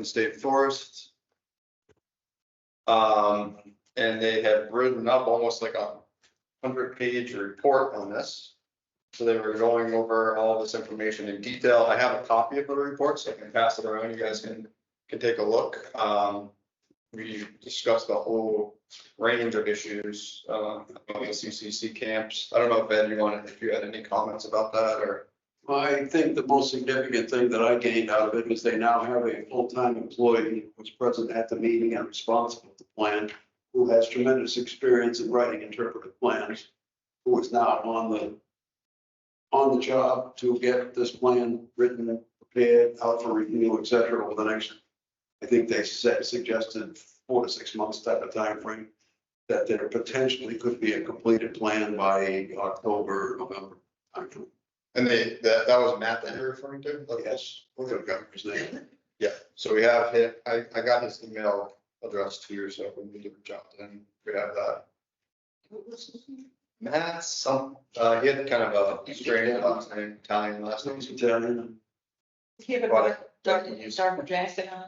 Western State Forest. And they have written up almost like 100-page report on this. So they were going over all this information in detail. I have a copy of the report, so I can pass it around. You guys can take a look. We discussed the whole range of issues on the CCC camps. I don't know if Ed, if you had any comments about that or. Well, I think the most significant thing that I gained out of it was they now have a full-time employee who was present at the meeting and responsible for the plan, who has tremendous experience in writing interpretive plans, who is now on the job to get this plan written and prepared out for review, et cetera, over the next, I think they suggested 4 to 6 months type of time frame, that there potentially could be a completed plan by October, November. And that was Matt that you're referring to? Yes. Okay. His name. Yeah, so we have him, I got his email address to you, so when we do reach out to him, we have that. Matt, he had kind of a strange last name, Italian last name. He's Italian. Do you have a Dr. Jackson on?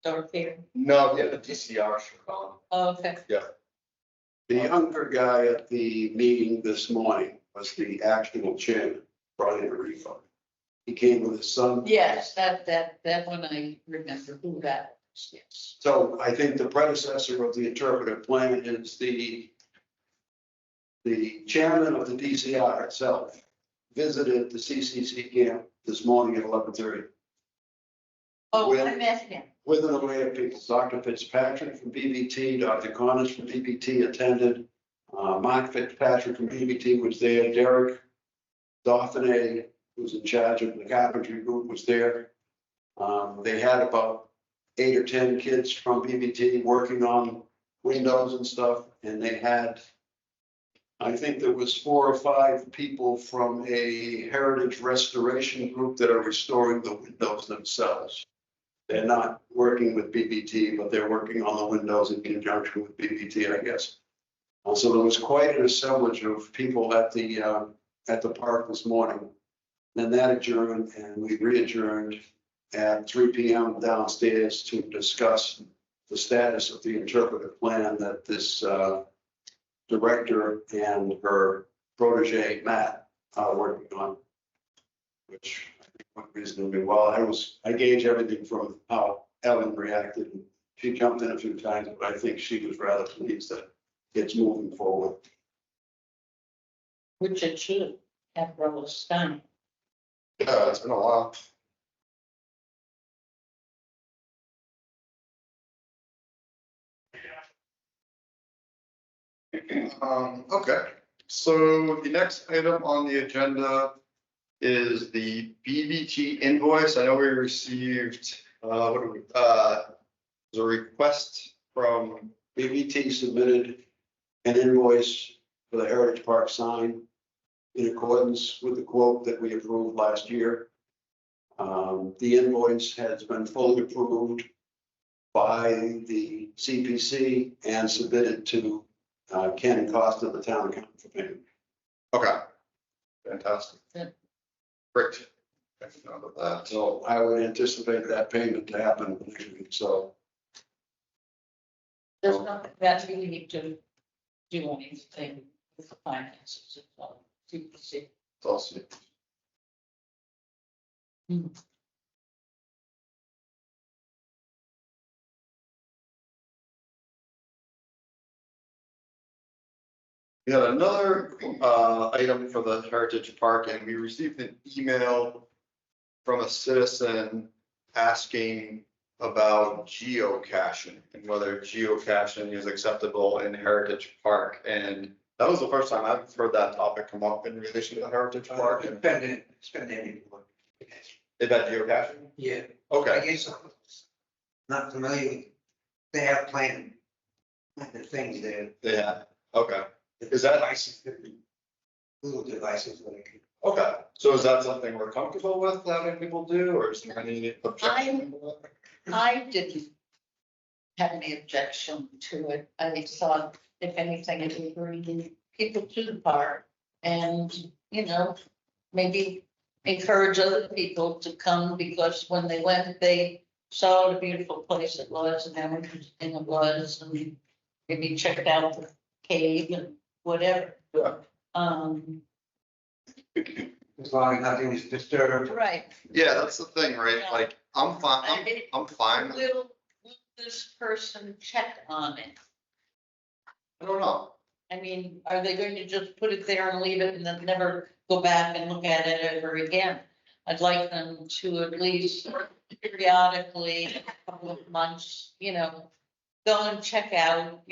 Dr. Peter? No, we have the DCR should call Oh, okay. The younger guy at the meeting this morning was the actual chairman, Brian Arifo. He came with his son. Yes, that one I remember who that was, yes. So I think the predecessor of the interpretive plan is the chairman of the DCR itself visited the CCC camp this morning at 11:30 Oh, Well- I met him. with an array of people. Dr. Fitzpatrick from BBT, Dr. Connors from BBT attended. Mark Fitzpatrick from BBT was there. Derek Dauphiné, who's in charge of the carpentry group, was there. They had about 8 or 10 kids from BBT working on windows and stuff, and they had, I think there was 4 or 5 people from a heritage restoration group that are restoring the windows themselves. They're not working with BBT, but they're working on the windows in conjunction with BBT, I guess. So there was quite an assemblage of people at the park this morning. Then that adjourned, and we re-adjourned at 3 p.m. downstairs to discuss the status of the interpretive plan that this director and her protege, Matt, are working on, which I think went reasonably well. I gauge everything from how Ellen reacted. She jumped in a few times, but I think she was rather pleased that it's moving forward. Which it should have Rose Stein. Yeah, it's been a while. Okay, so the next item on the agenda is the BBT invoice. I know we received, a request from, BBT submitted an invoice for the Heritage Park sign in accordance with the quote that we approved last year. The invoice has been fully approved by the CPC and submitted to Ken Costa, the town accountant, for payment. okay, fantastic. Good. Great. I forgot about that. So I would anticipate that payment to happen next week, so. There's nothing that we need to do anything with the finances. It's all CPC. It's also. We had another item for the Heritage Park, and we received an email from a citizen asking about geocaching and whether geocaching is acceptable in Heritage Park. And that was the first time I've heard that topic come up in relation to the Heritage Park. It's been there before. Is that geocaching? Yeah, Okay. I guess I'm not familiar. They have planned the things there. Yeah, okay. Is that- Devices, little devices that I could. Okay, so is that something we're comfortable with having people do, or is there any objection? to that? I didn't have any objection to it. I thought if anything, it would bring people to the park and, maybe encourage other people to come because when they went, they saw what a beautiful place it was and how interesting it was, and maybe checked out the cave and whatever. Yeah. As long as nothing is disturbed. Right. Yeah, that's the thing, right? Yeah. Like, I'm fine, I mean, I'm fine. will this person check on it? I don't know. I mean, are they going to just put it there and leave it and then never go back and look at it ever again? I'd like them to at least periodically, a couple of months, go and check out,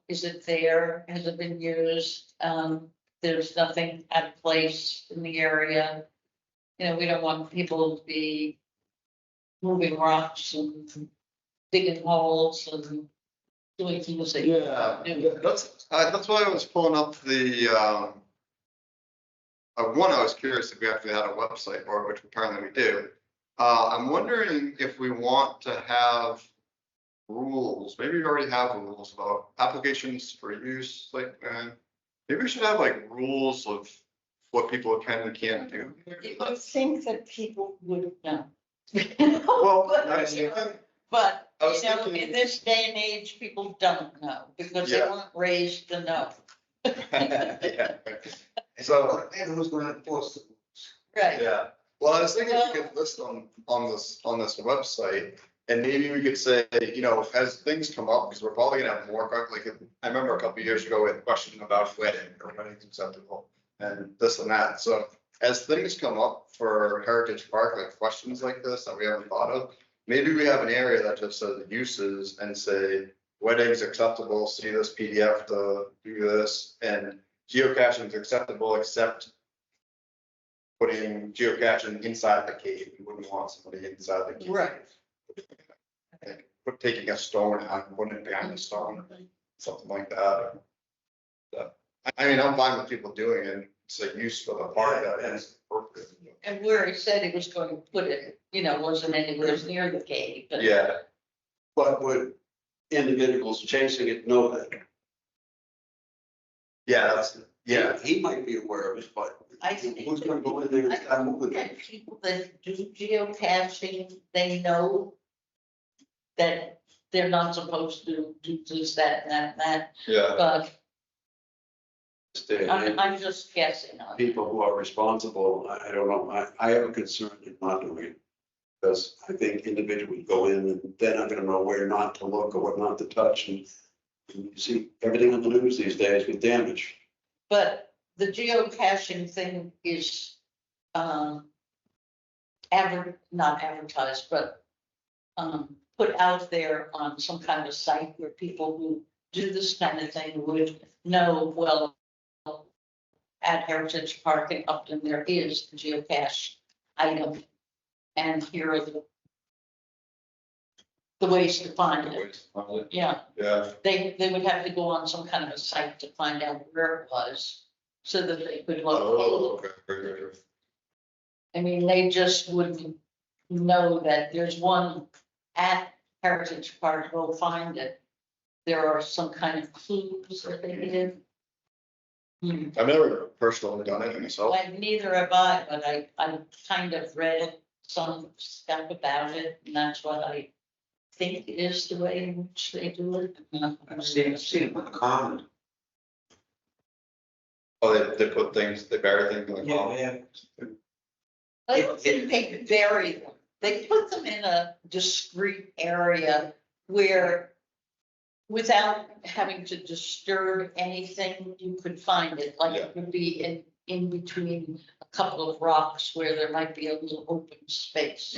is it there? Has it been used? There's nothing out of place in the area. We don't want people to be moving rocks and digging holes and doing things that. Yeah, that's why I was pulling up the, one, I was curious if we actually had a website for it, which apparently we do. I'm wondering if we want to have rules, maybe we already have rules about applications for use, like, maybe we should have like rules of what people can and can't do. You would think that people would know. Well, But, I was in thinking- this day and age, people don't know because they Yeah. weren't raised to know. Yeah. So, And who's gonna enforce it? Right. yeah, well, I was thinking we could list on this website, and maybe we could say, as things come up, because we're probably gonna have more, like, I remember a couple of years ago, we had a question about wedding, or wedding's acceptable, and this and that, so as things come up for Heritage Park, like questions like this that we haven't thought of, maybe we have an area that just says uses and say, weddings acceptable, see this PDF to do this, and geocaching is acceptable except putting geocaching inside the cave. We wouldn't want somebody inside the cave. Right. Like, taking a stone out and putting it behind the stone, something like that. I mean, I'm fine with people doing it. It's a use for the park that is appropriate. And where he said he was going to put it, wasn't anywhere near the cave, but. Yeah, But would individuals chasing it know that? yeah, yeah, He might be aware of it, but I think. who's gonna go in there and start moving it? And people that do geocaching, they know that they're not supposed to do this, that, and that, and that, yeah. but And I'm just guessing on it. people who are responsible, I don't know, I have a concern in not doing it. Because I think individuals go in and they're not gonna know where not to look or what not to touch, and you see everything on the news these days with damage. But the geocaching thing is, not advertised, but, put out there on some kind of site where people who do this kind of thing would know, well, at Heritage Park in Upton, there is a geocache item. And here are the ways to find it. Yeah, Yeah, they would have to go on some kind of a site to find out where it was, so that they could oh, locate it. okay. I mean, they just wouldn't know that there's one at Heritage Park, go find it. There are some kind of clues that they give. I've never personally done it myself. Like, neither have I, but I kind of read some stuff about it, and that's what I think is the way in which they do it. I've seen it with common. Oh, they put things, they bury things in the Yeah, ground. yeah. I don't think they bury them. They put them in a discrete area where, without having to disturb anything, you could find it. Like it would be in between a couple of rocks where there might be a little open space.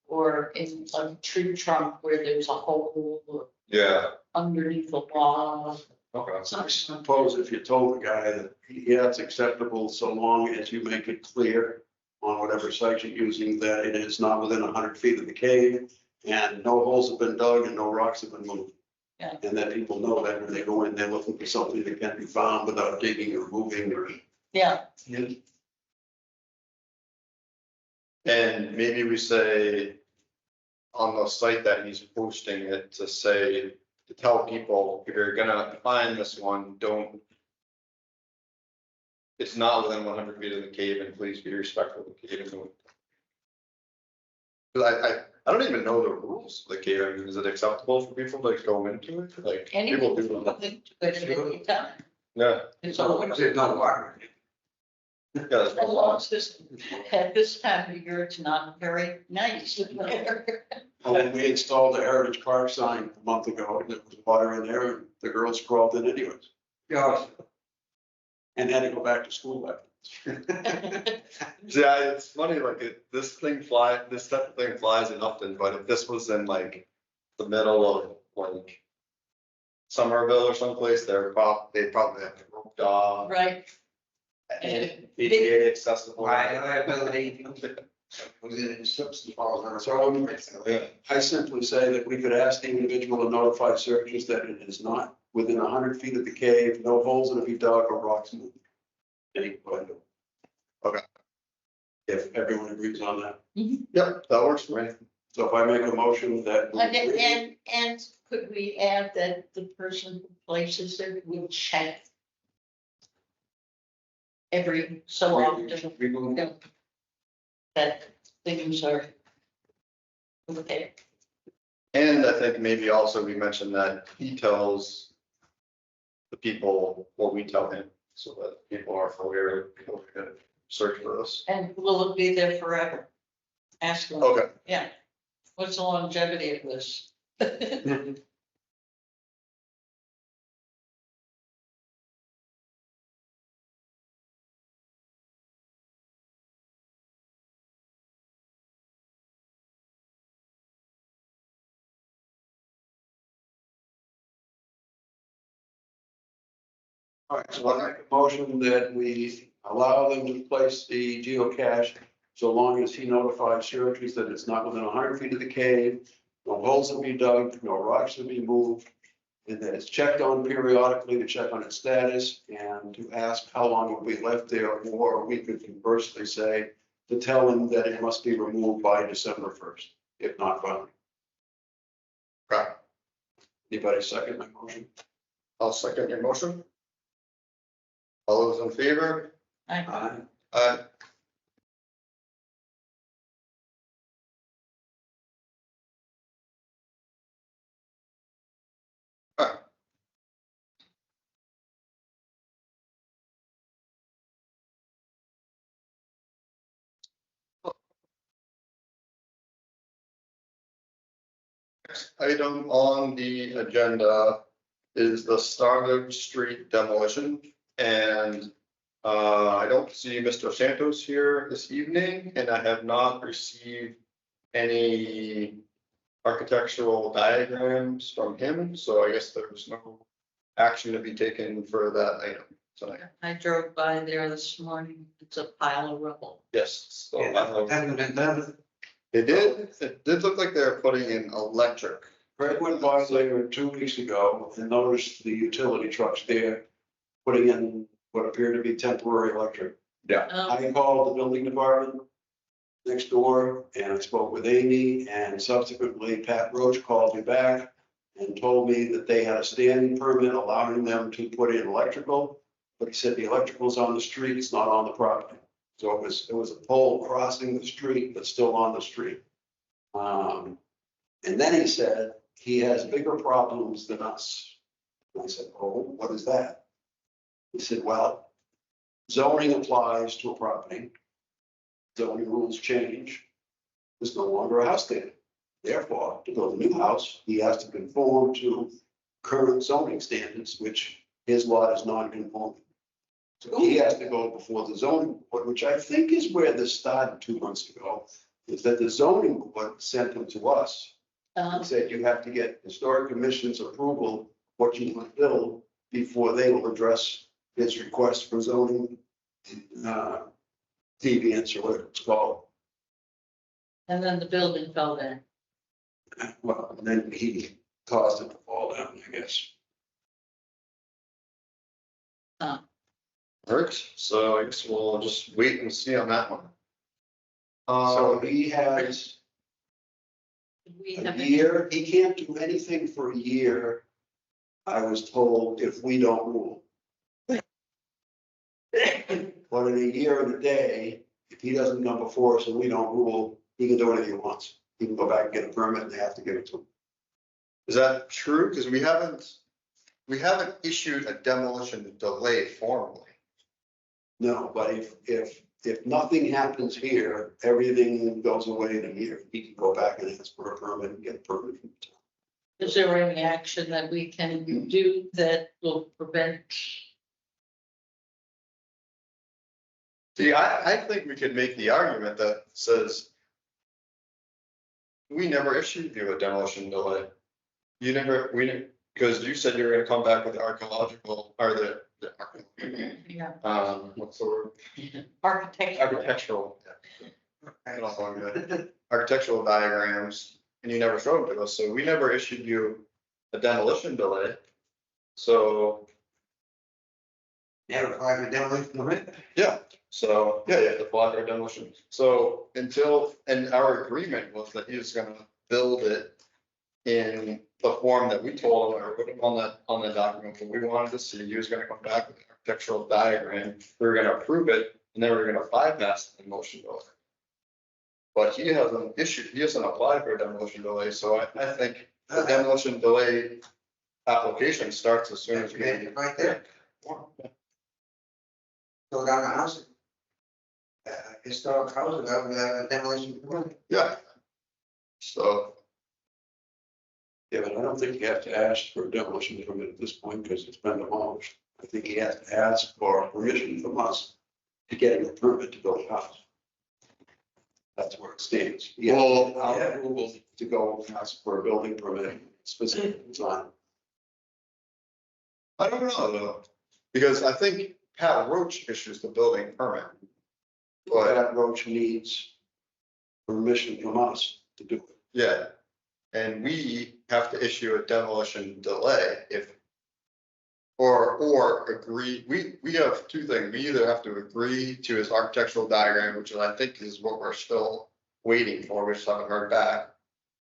Or in a tree trunk where there's a hole, or Yeah, underneath a log. okay. I suppose if you told the guy that, yeah, it's acceptable so long as you make it clear on whatever site you're using that it is not within 100 feet of the cave and no holes have been dug and no rocks have been moved. Yeah. And that people know that when they go in, they're looking for something that can be found without digging or moving or. Yeah, And maybe we say on the site that he's posting it to say, to tell people, if you're gonna find this one, don't. It's not within 100 feet of the cave and please be respectful of the cave. I don't even know the rules of the cave. I mean, is it acceptable for people to go into it? Like, people Anyone do. can look into it at any time. Yeah, It's So always, there's no water. yeah, that's as no long law. as this, at this time of year, it's not very nice in there. When we installed the Heritage Park sign a month ago, there was water in there and the girls crawled in anyways Yeah. and had to go back to school after. Yeah, it's funny, like this type of thing flies in Upton, but if this was in like the middle of like Somerville or someplace, they'd probably have it roped off. Right, And ADA accessible. Liability. Was it in substance falls on. So Yeah. I simply say that we could ask the individual to notify searchers that it is not within 100 feet of the cave, no holes that be dug or rocks moved. Anybody. Okay. If everyone agrees on that. Yep, that works for me. So if I make a motion that. and could we add that the person who places it will check every so often Remove- that things are okay. And I think maybe also we mentioned that he tells the people what we tell him, so that people are aware, people can search for us. And will it be there forever? Ask them. Okay, Yeah. What's the longevity of this? All right, so I make a motion that we allow them to place the geocache so long as he notifies searchers that it's not within 100 feet of the cave, no holes will be dug, no rocks will be moved, and that it's checked on periodically to check on its status and to ask how long it will be left there, or we could conversely say to tell them that it must be removed by December 1st, if not by. right. Anybody second my motion? I'll second your motion. All those in favor? I, Aye. Next item on the agenda is the Starwood Street demolition. And I don't see Mr. Santos here this evening, and I have not received any architectural diagrams from him, so I guess there's no action to be taken for that item tonight. I drove by there this morning. It's a pile of rubble. Yes, so Hasn't been done. it did look like they were putting in electric. Greg went by there 2 weeks ago and noticed the utility trucks there putting in what appeared to be temporary electric. Um, I called the building department next door and I spoke with Amy, and subsequently Pat Roach called me back and told me that they had a standing permit allowing them to put in electrical. But he said the electrical's on the street, it's not on the property. So it was a pole crossing the street, but still on the street. And then he said he has bigger problems than us. And I said, oh, what is that? He said, well, zoning applies to a property. Zoning rules change. There's no longer a house there. Therefore, to build a new house, he has to conform to current zoning standards, which his lot is non-conforming. So he has to go before the zoning board, which I think is where this started 2 months ago, is that the zoning board sent him to us. And said you have to get historic commission's approval, what you want to build, before they will address his request for zoning deviance or what it's called. And then the building fell down. Well, then he caused it to fall down, I guess. Alright, so I guess we'll just wait and see on that one. So he has Did we a have any- year, he can't do anything for a year, I was told, if we don't rule. But in a year and a day, if he doesn't come before us and we don't rule, he can do anything he wants. he can go back and get a permit and they have to give it to him. Is that true? Because we haven't issued a demolition delay formally. No, but if nothing happens here, everything goes away in a year, he can go back and ask for a permit and get a permit from the town. Is there any action that we can do that will prevent? See, I think we could make the argument that says we never issued you a demolition delay. You never, because you said you were gonna come back with the archaeological, or Yeah, what's the word? architecture. Architectural. I don't know, good. Architectural diagrams, and you never showed them to us, so we never issued you a demolition delay. So, Never applied for demolition permit? yeah, so, yeah, you have to apply for a demolition. So and our agreement was that he was gonna build it in the form that we told him, or put him on the document that we wanted to see. He was gonna come back with an architectural diagram, we were gonna approve it, and then we were gonna bypass the demolition delay. But he hasn't applied for a demolition delay, so I think the demolition delay application starts as soon as we. Right there, go down the house. Historic house without a demolition permit. Yeah. So, Yeah, but I don't think you have to ask for a demolition permit at this point because it's been demolished. I think he has to ask for permission from us to get a permit to build a house. That's where it stands. He has Well, our approval to go ask for a building permit specific design. I don't know though, because I think Pat Roach issues the building permit. But that Roach needs permission from us to do it. Yeah, and we have to issue a demolition delay or agree, we have two things, we either have to agree to his architectural diagram, which I think is what we're still waiting for, which I haven't heard back.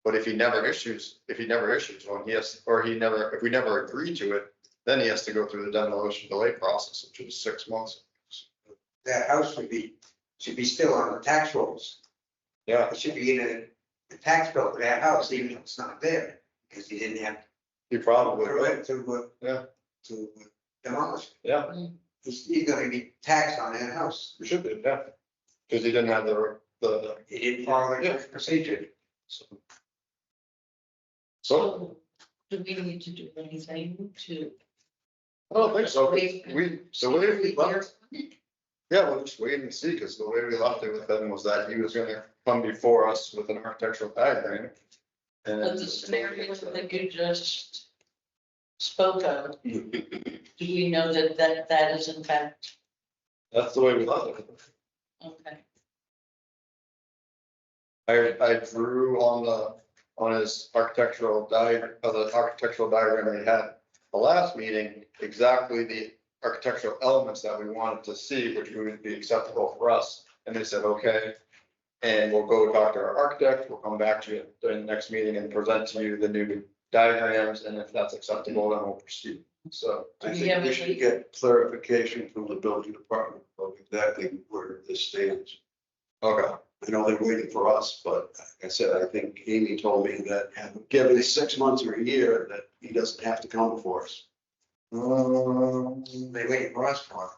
But if he never issues one, if we never agree to it, then he has to go through the demolition delay process, which is 6 months. That house should be still on the tax rolls. Yeah, It should be in a tax bill for that house, even if it's not there, because he didn't have he probably will. permit Yeah. to demolish. Yeah, He's gonna be taxed on that house. we should be, yeah, because he didn't have the. He didn't follow Yeah. the procedure. So, So do we need to do anything to? I don't think so, 'cause Wait. the way we left, yeah, we'll just wait and see, because the way we left it with him was that he was gonna come before us with an architectural diagram. And But the scenario that you just spoke of, do we know that is in fact, that's the way we left it. okay, I drew on his architectural diagram that he had the last meeting, exactly the architectural elements that we wanted to see, which would be acceptable for us. And they said, okay, and we'll go talk to our architect, we'll come back to you during the next meeting and present to you the new diagrams, and if that's acceptable, then we'll proceed. So, I Do we think have we any- should get clarification from the building department of exactly where this stands. okay, I know they're waiting for us, but like I said, I think Amy told me that given 6 months or a year, that he doesn't have to come before us. They waiting for us for.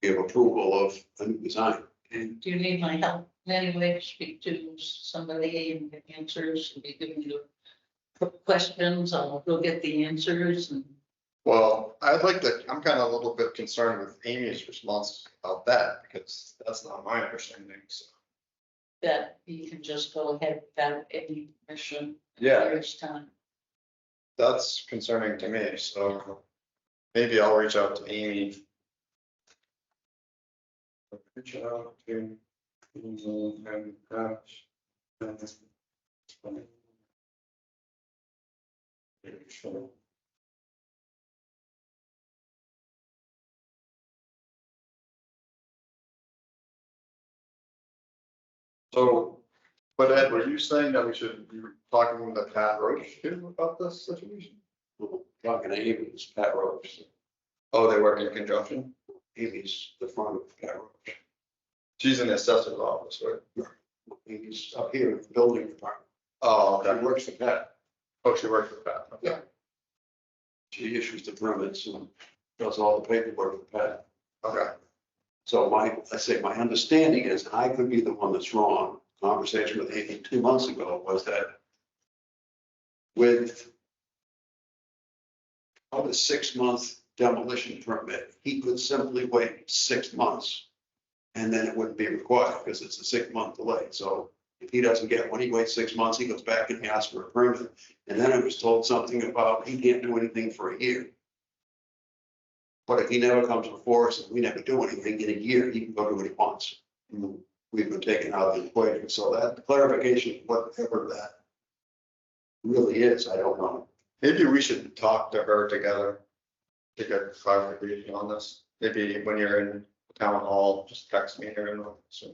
Give approval of a new design. do you need my help in any way to speak to somebody and get answers, and be giving you questions, I'll go get the answers and. well, I'm kind of a little bit concerned with Amy's response about that, because that's not my understanding, so. That you can just go ahead without any permission. Yeah. There's time. That's concerning to me, so maybe I'll reach out to Amy. Reach out to. And, So, but Ed, were you saying that we should be talking with Pat Roach too about this situation? Talking to Amy, it's Pat Roach. Oh, they work in conjunction? Amy's the front of Pat Roach. She's in the assessor's office, right? He's up here in the building department. Oh, He okay. works for Pat. Oh, she works with that. Okay. Yeah. She issues the permits and does all the paperwork for Pat. Okay. So my understanding is, I could be the one that's wrong. Conversation with Amy 2 months ago was that with a 6-month demolition permit, he could simply wait 6 months. And then it wouldn't be required because it's a 6-month delay. So if he doesn't get one, he waits 6 months, he goes back and he asks for a permit. And then I was told something about he can't do anything for a year. But if he never comes before us and we never do anything in a year, he can go do what he wants. We've been taken out of the equation. So that clarification, whatever that really is, I don't know. Maybe we should talk to her together to get clarification on this. Maybe when you're in town hall, just text me here and so,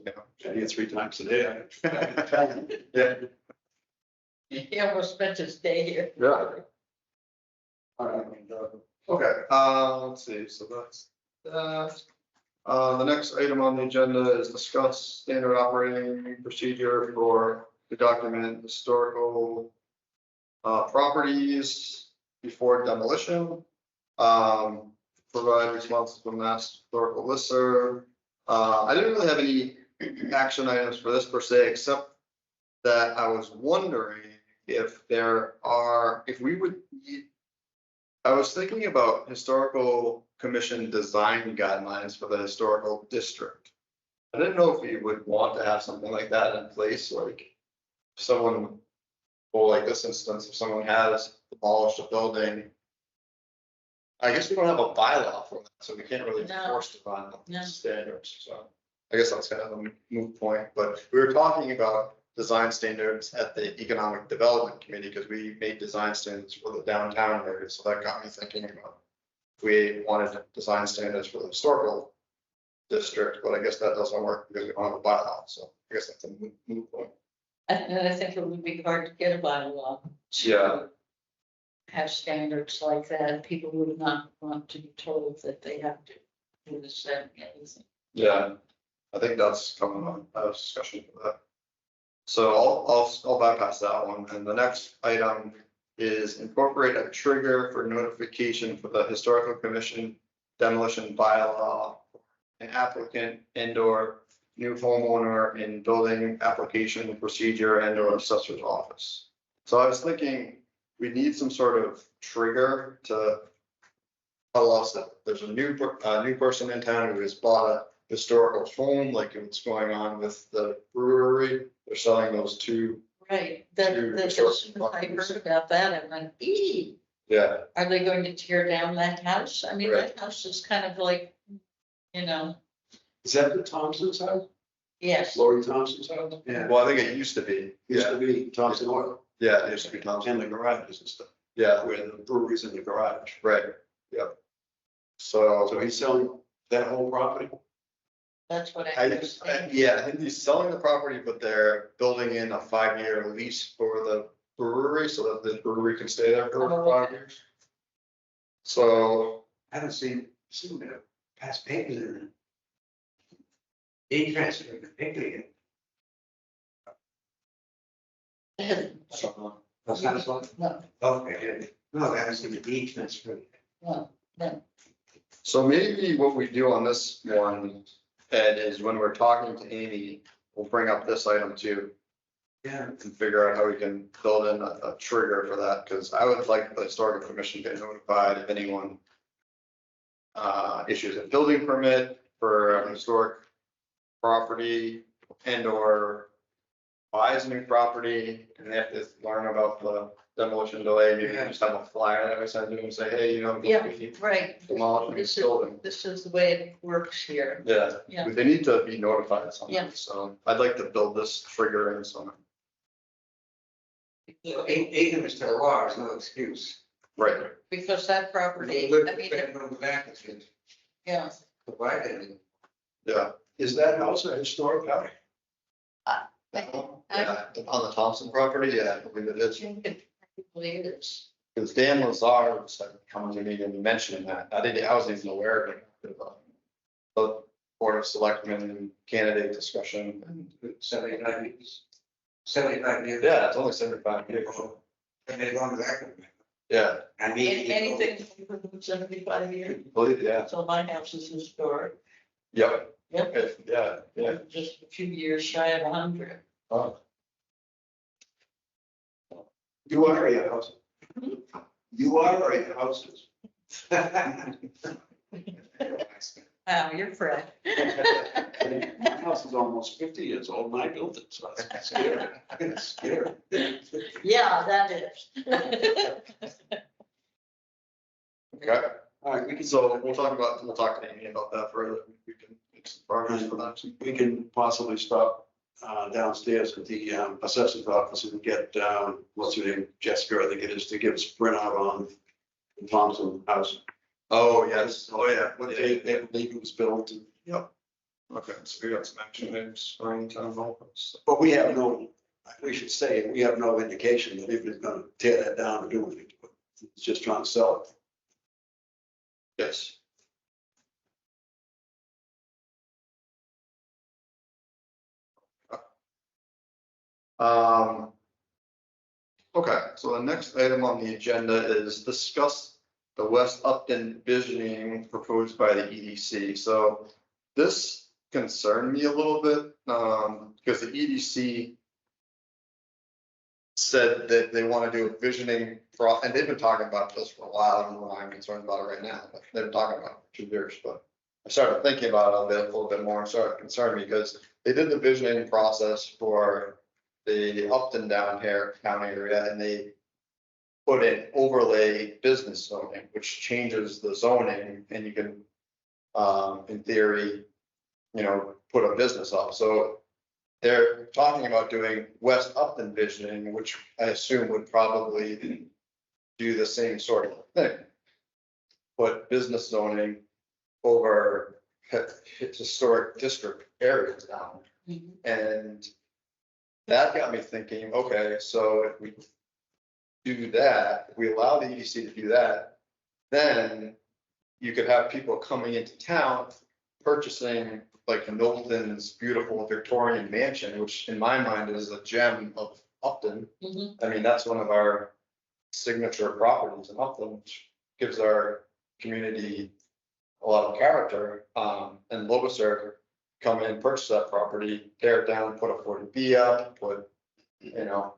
I hear 3 times a day. yeah. He almost spent his day here. Yeah. All right. Okay, let's see, so that's that. The next item on the agenda is discuss standard operating procedure for the document historical properties before demolition. Provide responses from Mass Historical Listserv. I didn't really have any action items for this per se, except that I was wondering if we would need. I was thinking about historical commission design guidelines for the historical district. I didn't know if we would want to have something like that in place, like if someone, or like this instance, if someone has demolished a building. I guess we don't have a bylaw for that, so we can't really No. enforce the bylaw No. standards, so. I guess that's kind of a moot point, but we were talking about design standards at the Economic Development Committee, because we made design standards for the downtown area, so that got me thinking about. If we wanted design standards for the historical district, but I guess that doesn't work because we don't have a bylaw, so I guess that's a moot point. And I think it would be hard to get a bylaw. to Yeah. Have standards like that. People would not want to be told that they have to do this, that, and the other thing. Yeah, I think that's coming on, a discussion for that. So I'll bypass that one, and the next item is incorporate a trigger for notification for the historical commission demolition bylaw. An applicant and/or new homeowner in building application procedure and/or assessor's office. So I was thinking we need some sort of trigger to tell us that there's a new person in town who has bought a historical home, like what's going on with the brewery. They're selling those two. Right, Two as historical soon as I properties. heard about that, I went, ee, Yeah, are they going to tear down that house? I mean, that Right. house is kind of like, you know, Is that the Thompson's house? yes. Lori Thompson's house? Yeah. well, I think it used to be. Used Yeah, to be Thompson Oil. yeah, it used to be Thompson. And the garages and stuff, Yeah, where the brewery's in the garage. right, yep. So. So he's selling that whole property? That's what I I understand. yeah, I think he's selling the property, but they're building in a 5-year lease for the brewery so that the brewery can stay there for Oh, 5 years. So, I haven't seen the past papers in it. They transferred the paper yet. That's not as well. No, Okay, no, I haven't seen the deed transfer. no, no. so maybe what we do on this one, Ed, is when we're talking to Amy, we'll bring up this item too. Yeah. And figure out how we can build in a trigger for that, because I would like the historical commission to get notified if anyone issues a building permit for a historic property and/or buys a new property, and they have to learn about the demolition delay, maybe just have a flyer that we send to them and say, hey, Yeah, we need right. demolishing this building. This is the way it works here. Yeah, Yeah. they need to be notified somehow, Yeah. so I'd like to build this trigger in somewhere. Ignorance to the law is no excuse. Right, Because that property, Look, I mean, on the back, it's good. yeah, Provided. yeah. Is that house a historic house? Yeah, on the Thompson property, yeah, I believe it I is. think it probably is. Because Dan Lazar was coming to me and mentioning that. I wasn't even aware of it. But Board of Selectmen candidate discussion. And 75 years. yeah, it's only 75 years. And as long as I can. Yeah, I mean. Anything from 75 years, believe, yeah, so my house is historic. yep, Yep. yeah. Just a few years shy of 100. Oh, You are a house. You are a houses. Wow, you're correct. My house is almost 50 years old and I built it, so it's scary. It's scary. Yeah, that is. okay, All right, we can, so we'll talk to Amy about that further. We can make some progress for that. we can possibly stop downstairs at the assessor's office and get, what's her name, Jessica, I think it is, to give us a printout on the Thompson house. Oh, yes, oh, yeah. What they believe it was built. Yep. Okay, so we got some action items, Ryan Town Hall. But we have no, we should say, it, we have no indication that if it's gonna tear that down or do anything. It's just trying to sell it. Yes. Okay, so the next item on the agenda is discuss the West Upton visioning proposed by the EDC. So this concerned me a little bit, because the EDC said that they want to do a visioning and they've been talking about this for a while. I don't know why I'm concerned about it right now, but they've been talking about it for 2 years, but I started thinking about it a little bit more and started concerning me because they did the visioning process for the Upton down here county area and they put in overlay business zoning, which changes the zoning and you can, in theory, put a business up. So they're talking about doing West Upton visioning, which I assume would probably do the same sort of thing. Put business zoning over historic district areas down. Mhm. And that got me thinking, okay, so if we do that, if we allow the EDC to do that, then you could have people coming into town purchasing like Knowlton's beautiful Victorian mansion, which in my mind is a gem of Upton. Mhm. I mean, that's one of our signature properties in Upton, which gives our community a lot of character. And Lobiser come in, purchase that property, tear it down, put a 40B up, put,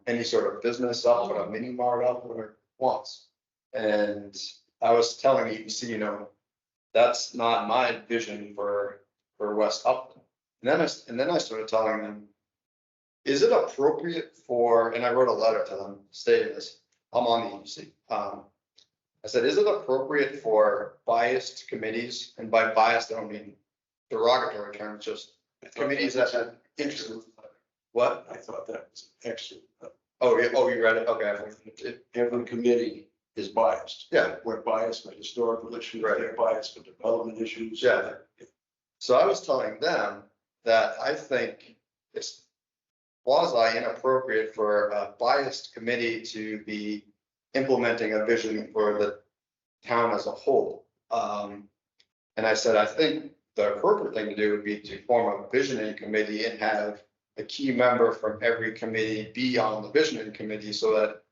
any sort of business up, put a mini mart up, whatever it wants. And I was telling the EDC, that's not my vision for West Upton. And then I started telling them, is it appropriate for, and I wrote a letter to them stating this, I'm on the EDC. I said, is it appropriate for biased committees, and by biased, I don't mean derogatory terms, just committees that have interest. What? I thought that was excellent. Oh, yeah, oh, you read it? Okay. Every committee is biased. Yeah. We're biased for historical issues, Right. they're biased for development issues. Yeah. So I was telling them that I think it's quasi inappropriate for a biased committee to be implementing a vision for the town as a whole. And I said, I think the appropriate thing to do would be to form a visioning committee and have a key member from every committee be on the visioning committee so that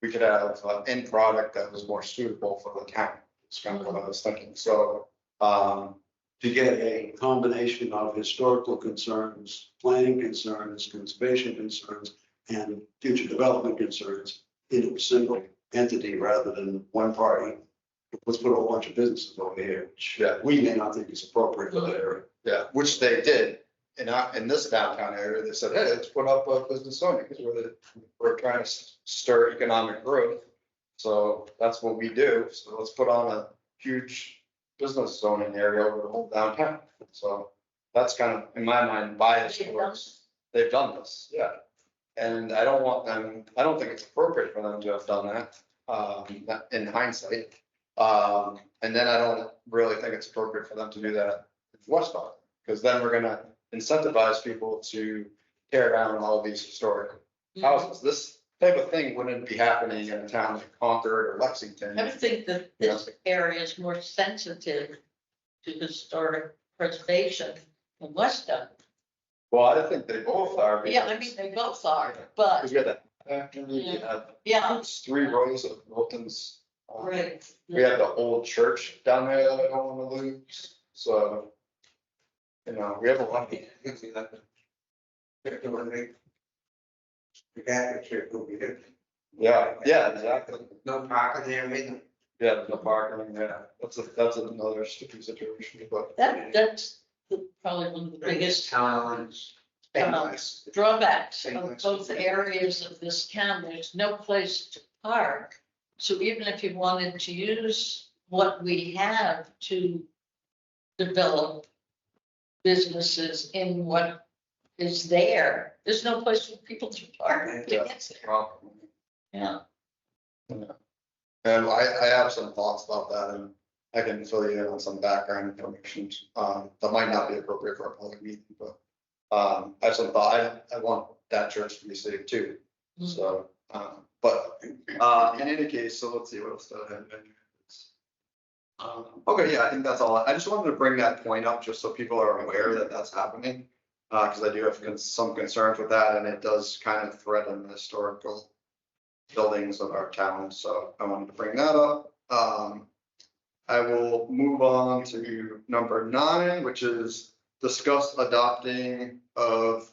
we could have an end product that was more suitable for the town. It's kind of what I was thinking. So, To get a combination of historical concerns, planning concerns, conservation concerns, and future development concerns into a single entity rather than one party. Let's put a whole bunch of businesses over here, which yeah, we may not think is appropriate for that area. yeah, which they did. In this downtown area, they said, hey, let's put up a business zoning because we're trying to stir economic growth. So that's what we do. So let's put on a huge business zoning area over the whole downtown. So that's kind of, in my mind, biased towards, they've done this, yeah. And I don't think it's appropriate for them to have done that, in hindsight. And then I don't really think it's appropriate for them to do that in West Upton, because then we're gonna incentivize people to tear down all these historic houses. This type of thing wouldn't be happening in a town like Concord or Lexington. I would think that this area is more sensitive to historic preservation in Weston. Well, I think they both are. Yeah, I mean, they both are, but, Because we had that, you have yeah, those 3 rows of Wilton's. right. We have the old church down there that I don't want to lose, so. You know, we have a lot of. You see that? The Catholic church will be there. Yeah, exactly. No parking there, anything. Yeah, the parking, yeah, that's another sticky situation, but. That's probably one of the biggest Towns. Painless. drawbacks Same of place. both areas of this town. There's no place to park. So even if you wanted to use what we have to develop businesses in what is there, there's no place for people to park to Yeah. get there. Yeah. And I have some thoughts about that, and I can fill you in on some background information, that might not be appropriate for a public meeting, but. I have some thought, I want that church to be saved too, so, but, in any case, so let's see, what else do I have? Okay, yeah, I think that's all, I just wanted to bring that point up, just so people are aware that that's happening. Cause I do have some concerns with that, and it does kind of threaten the historical buildings of our town, so I wanted to bring that up. I will move on to number 9, which is discuss adoption of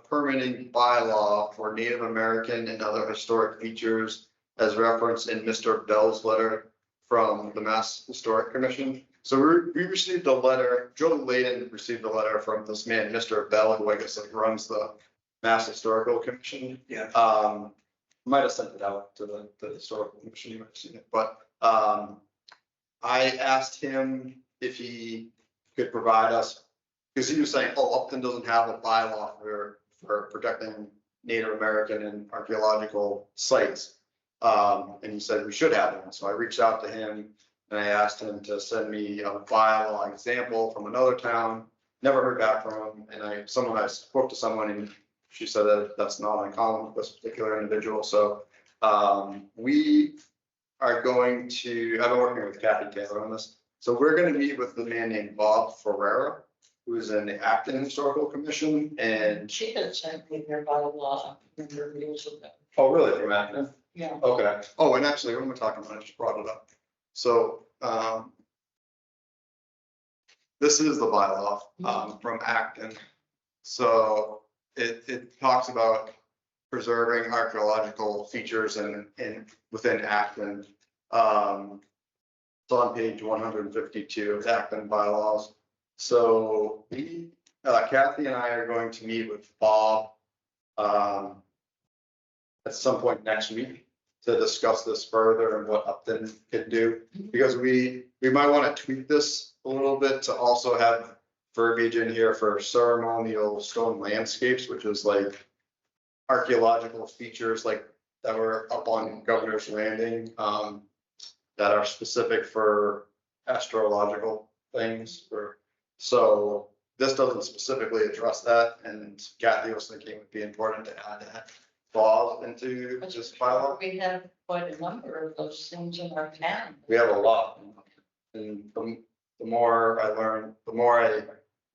permitting bylaw for Native American and other historic features as referenced in Mr. Bell's letter from the Mass Historic Commission. So we received a letter, Joe Layden received a letter from this man, Mr. Bell, who I guess like runs the Mass Historical Commission. Yeah. Might have sent it out to the Historical Commission, you might have seen it, but I asked him if he could provide us, because he was saying, oh, Upton doesn't have a bylaw for protecting Native American and archaeological sites. And he said we should have one. So I reached out to him and I asked him to send me a bylaw example from another town. Never heard back from him. And I spoke to someone and she said that that's not uncommon with this particular individual. So we are going to, I've been working with Kathy Taylor on this. So we're going to meet with the man named Bob Ferreira, who is in the Acton Historical Commission, and. She had sent me their bylaw a number of years ago. Oh, really, from Acton? Yeah. Okay. Oh, and actually, what am I talking about? I just brought it up. So, this is the bylaw, from Acton. So it talks about preserving archaeological features within Acton. It's on page 152 of Acton bylaws. So Kathy and I are going to meet with Bob at some point next week to discuss this further and what Upton can do. Because we might want to tweak this a little bit to also have verbiage in here for ceremonial stone landscapes, which is like archaeological features like that were up on Governor's Landing. That are specific for astrological things, so this doesn't specifically address that, and Kathy was thinking it would be important to add that clause into this bylaw. We have quite a number of those things in our town. We have a lot, and the more I learn, the more I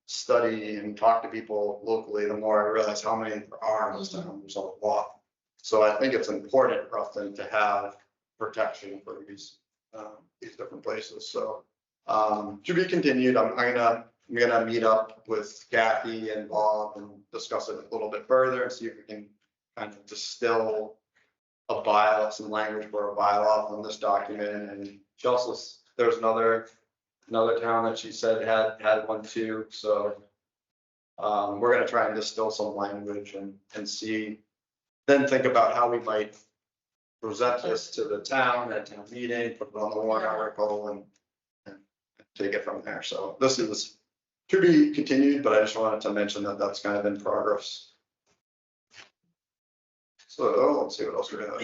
study and talk to people locally, the more I realize how many there are in this town. There's a lot, so I think it's important for Upton to have protection for these different places, so to be continued. I'm gonna meet up with Kathy and Bob and discuss it a little bit further and see if we can kind of distill a bylaw, some language for a bylaw from this document. And she also, there's another town that she said had one too, so we're gonna try and distill some language and see, then think about how we might present this to the town at town meeting, put it on the warrant article and take it from there. So this is to be continued, but I just wanted to mention that that's kind of in progress. So let's see what else we have.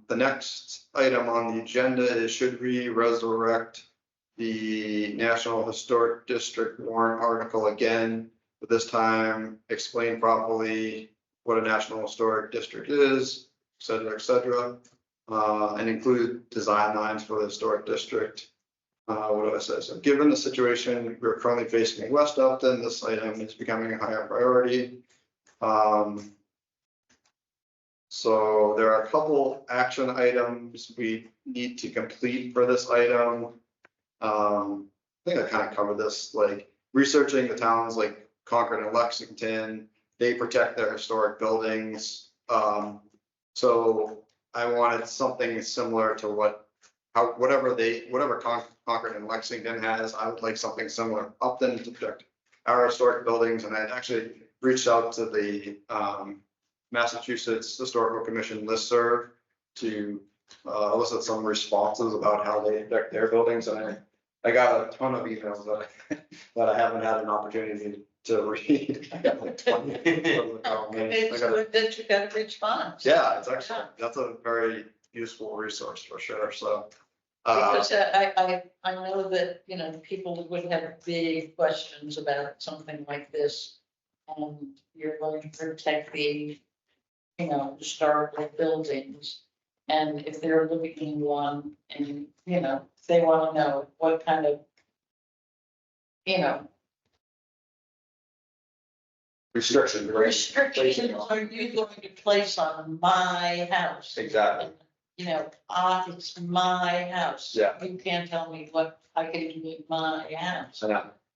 The next item on the agenda is should we resurrect the National Historic District warrant article again? But this time explain properly what a National Historic District is, et cetera, et cetera. and include design lines for the historic district. What do I say? So given the situation we're currently facing in West Upton, this item is becoming a higher priority. So there are a couple action items we need to complete for this item. I think I kind of covered this, like researching the towns like Concord and Lexington. They protect their historic buildings. So I wanted something similar to whatever Concord and Lexington has. I would like something similar Upton to protect our historic buildings. And I actually reached out to the Massachusetts Historical Commission listserv to elicit some responses about how they protect their buildings. And I got a ton of emails that I haven't had an opportunity to read. I got like 20. It's good that you got a response. Yeah, it's actually, that's a very useful resource for sure, so. Because I know that, people would have big questions about something like this. And you're going to protect the, historical buildings. And if they're living in one and, they want to know what kind of, Restrictions, right? restrictions are you going to place on my house? Exactly. It's my house. Yeah. You can't tell me what I can do in my house. And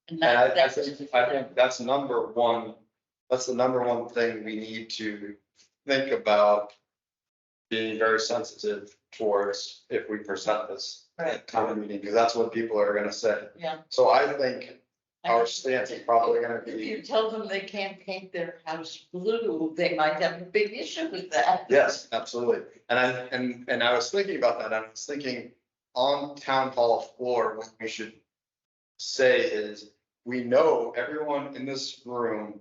And I that's. think that's number one, that's the number one thing we need to think about being very sensitive towards if we present this at town meeting, because that's what people are gonna say. Yeah. So I think our stance is probably gonna If you be, tell them they can't paint their house blue, they might have a big issue with that. yes, absolutely. And I was thinking about that. I was thinking on town hall floor, what we should say is, we know everyone in this room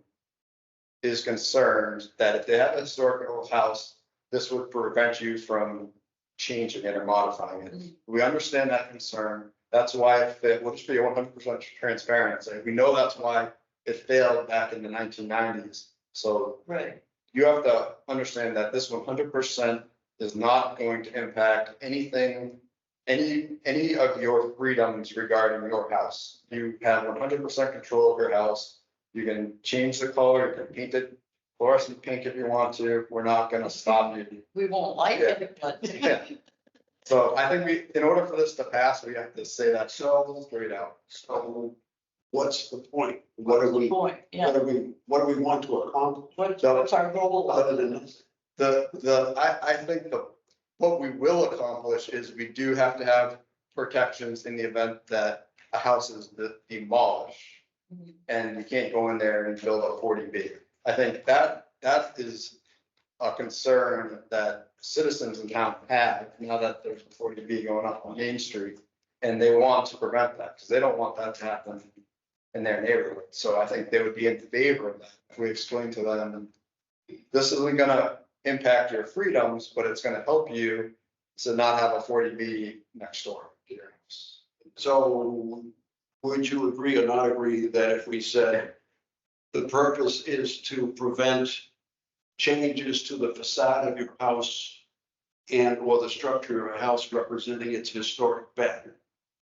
is concerned that if they have a historical house, this would prevent you from changing it or modifying it. We understand that concern. That's why we'll just be 100% transparent. So we know that's why it failed back in the 1990s. So Right. you have to understand that this 100% is not going to impact anything, any of your freedoms regarding your house. You have 100% control of your house. You can change the color, you can paint it fluorescent pink if you want to. We're not gonna stop you. We won't like it, but. Yeah. So I think in order for this to pass, we have to say that so straight out. So what's the point? What do we Point, yeah. what do we want to accomplish What's our goal? other than this? I think what we will accomplish is we do have to have protections in the event that a house is demolished. Mhm. And you can't go in there and build a 40B. I think that is a concern that citizens in town have now that there's a 40B going up on Main Street. And they want to prevent that because they don't want that to happen in their neighborhood. So I think they would be in favor of that if we explain to them, this isn't gonna impact your freedoms, but it's gonna help you to not have a 40B next door to your house. So would you agree or not agree that if we said the purpose is to prevent changes to the facade of your house and or the structure of a house representing its historic value,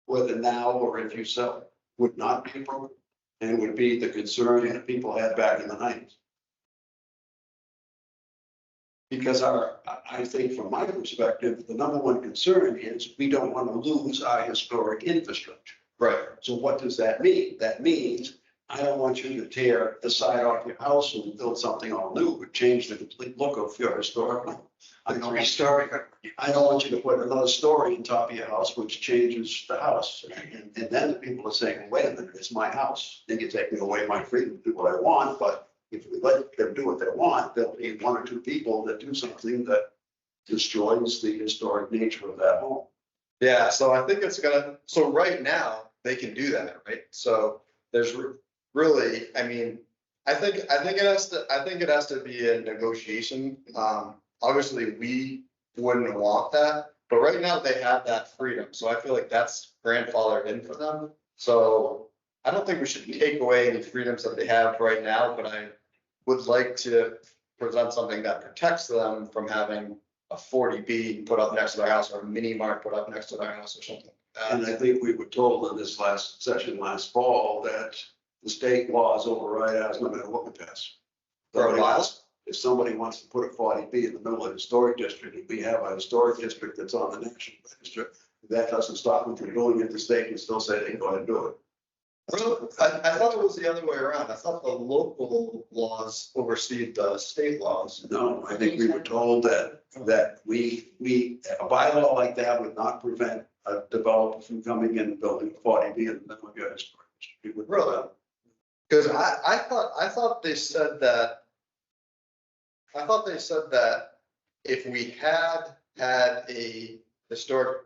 whether now or if you sell it, would not be appropriate and would be the concern that people had back in the 90s? Because I think from my perspective, the number one concern is we don't want to lose our historic infrastructure. Right. So what does that mean? That means I don't want you to tear the side off your house and build something all new, but change the complete look of your historic home. I don't want you to put another story on top of your house, which changes the house. And then the people are saying, wait a minute, it's my house. Then you're taking away my freedom to do what I want. But if we let them do what they want, there'll be one or two people that do something that destroys the historic nature of that home. Yeah, so I think it's gonna, so right now, they can do that, right? So there's really, I mean, I think it has to be a negotiation. Obviously, we wouldn't want that, but right now they have that freedom. So I feel like that's grandfathered in for them. So I don't think we should take away any freedoms that they have right now, but I would like to present something that protects them from having a 40B put up next to their house or a mini mart put up next to their house or something. And I think we were told in this last session last fall that the state laws override ours no matter what we pass. For a while? If somebody wants to put a 40B in the middle of a historic district, if we have a historic district that's on the national register, that doesn't stop them from going into the state and still say they can go ahead and do it. I thought it was the other way around. I thought the local laws oversee the state laws. No, I think we were told that a bylaw like that would not prevent a developer from coming in and building a 40B in the middle of your historic district. Would Really? Because I thought they said that. I thought they said that if we had a historic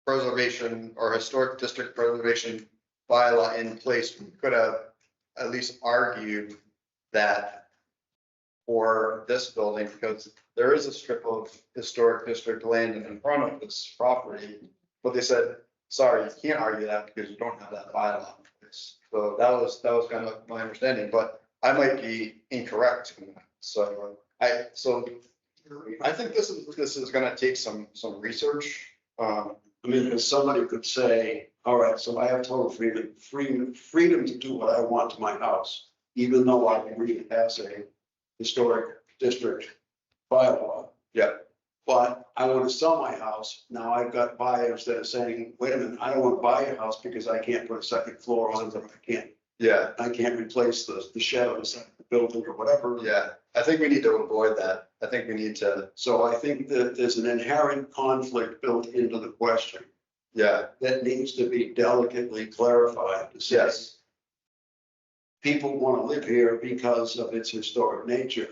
preservation or historic district preservation bylaw in place, we could have at least argued that for this building, because there is a strip of historic district land in front of this property. But they said, sorry, you can't argue that because you don't have that bylaw in place. So that was kind of my understanding, but I might be incorrect in that. So I think this is gonna take some research. I mean, because somebody could say, all right, so I have total freedom to do what I want to my house, even though I agree it has a historic district bylaw. Yeah. But I want to sell my house. Now I've got buyers that are saying, wait a minute, I don't want to buy a house because I can't put a second floor on it. I can't replace the shed on the side of the building or whatever. Yeah, I think we need to avoid that. I think we need to, So I think that there's an inherent conflict built into the question yeah, that needs to be delicately clarified to say, yes, people want to live here because of its historic nature.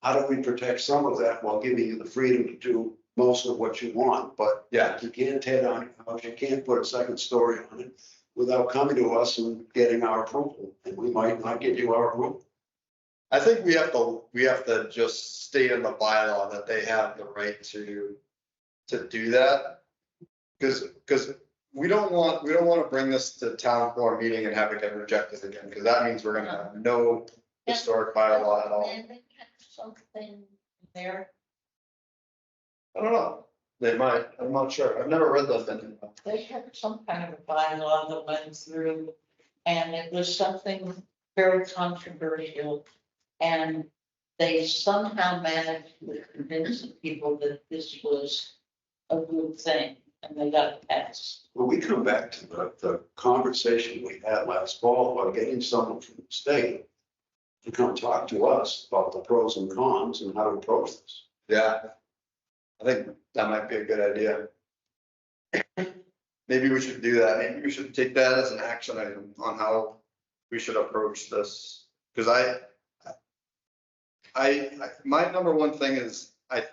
How do we protect some of that while giving you the freedom to do most of what you want? But yeah. you can't tear down your house, you can't put a second story on it without coming to us and getting our approval, and we might not give you our approval. I think we have to just state in the bylaw that they have the right to do that. Because we don't want to bring this to town floor meeting and have it get rejected again, because that means we're gonna have no historic bylaw at all. And they have something there, I don't know, they might, I'm not sure, I've never read those things. they had some kind of a bylaw that went through, and it was something very controversial. And they somehow managed to convince the people that this was a good thing, and they got it passed. When we come back to the conversation we had last fall about getting someone from the state to come talk to us about the pros and cons and how to approach this. Yeah, I think that might be a good idea. Maybe we should do that. Maybe we should take that as an action item on how we should approach this. Because my number one thing is I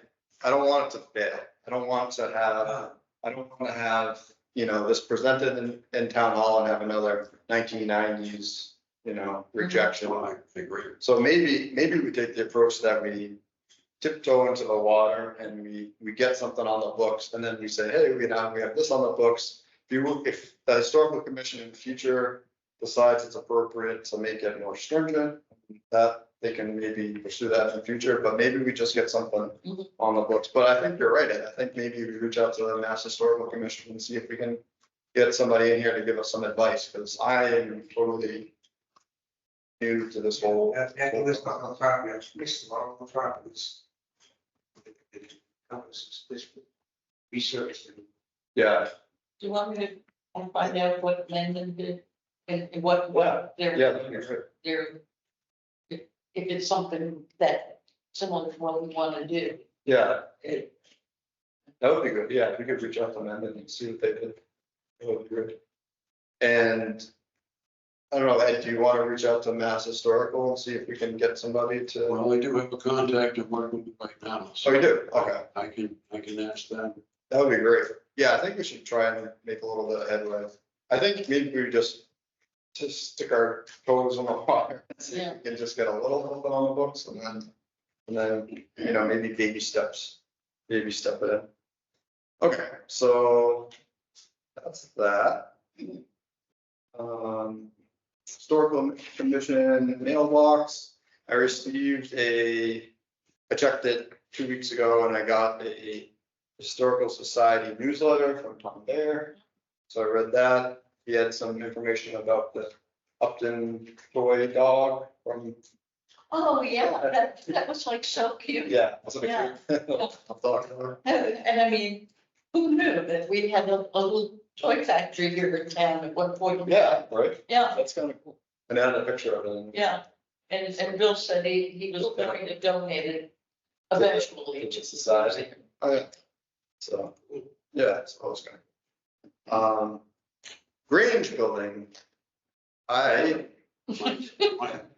don't want it to fail. I don't want to have, this presented in town hall and have another 1990s, rejection. I agree. So maybe we take the approach that we tiptoe into the water and we get something on the books, and then we say, hey, we have this on the books. If the historical commission in the future decides it's appropriate to make it more stringent, that they can maybe pursue that in the future, but maybe we just get something on the books. But I think you're right, Ed. I think maybe we reach out to the Mass Historical Commission and see if we can get somebody in here to give us some advice, because I am totally new to this whole. And this not on property, I've missed a lot of properties. This research. Yeah, Do you want me to find out what Mendon did and what yeah, that'd be great. their, if it's something that someone would want to do. Yeah, It- that would be good. Yeah, if we could reach out to them and see what they did. That would be good. And I don't know, Ed, do you want to reach out to Mass Historical and see if we can get somebody to? Well, I do have a contact I'm working with right now. Oh, you do? Okay, I can ask them. that would be great. Yeah, I think we should try and make a little bit of headway. I think maybe we just stick our toes in the water and see if we can just get a little bit on the books, and then, maybe baby step it in. Okay, so that's that. Historical Commission mailbox, I received I checked it 2 weeks ago, and I got a historical society newsletter from Tom Bear. So I read that. He had some information about the Upton toy dog from, Oh, yeah, that was like so cute. yeah. That's what Yeah. I'm talking about. And I mean, who knew that we had a little toy factory here in town at one point? in Yeah, time? right. Yeah, That's kind of cool. And I had a picture of it. yeah. And Bill said he was going to donate it eventually To to the society. Oh, yeah. So, yeah, so I was going. Grange building. My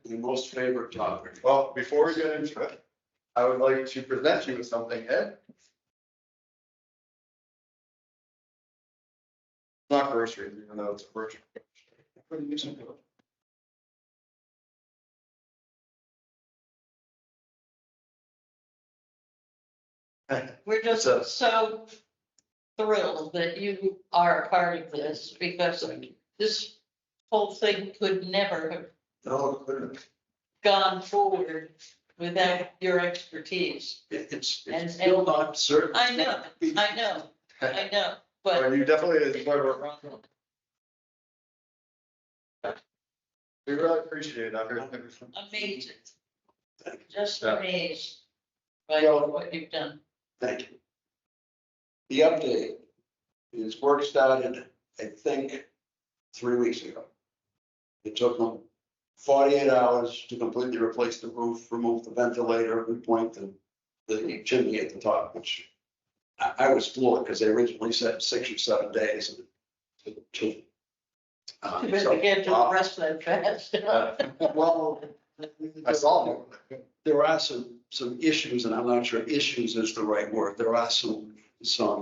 most favorite topic. Well, before we get into it, I would like to present you with something, Ed. Not groceries, even though it's a virtual. We're just So- so thrilled that you are a part of this because this whole thing could never have No, it couldn't. gone forward without your expertise. It's And- still not certain. I know, I know, but Well, you definitely deserve a round of applause. We really appreciate everything. amazing, Thank you. just Yeah. amazed by Well- what you've done. Thank you. The update is work started, I think, 3 weeks ago. It took them 48 hours to completely replace the roof, remove the ventilator, repoint the chimney at the top, which I was floored because they originally said 6 or 7 days. Too bad we can't do the rest of that fast. Well, I saw them. there are some issues, and I'm not sure issues is the right word. There are some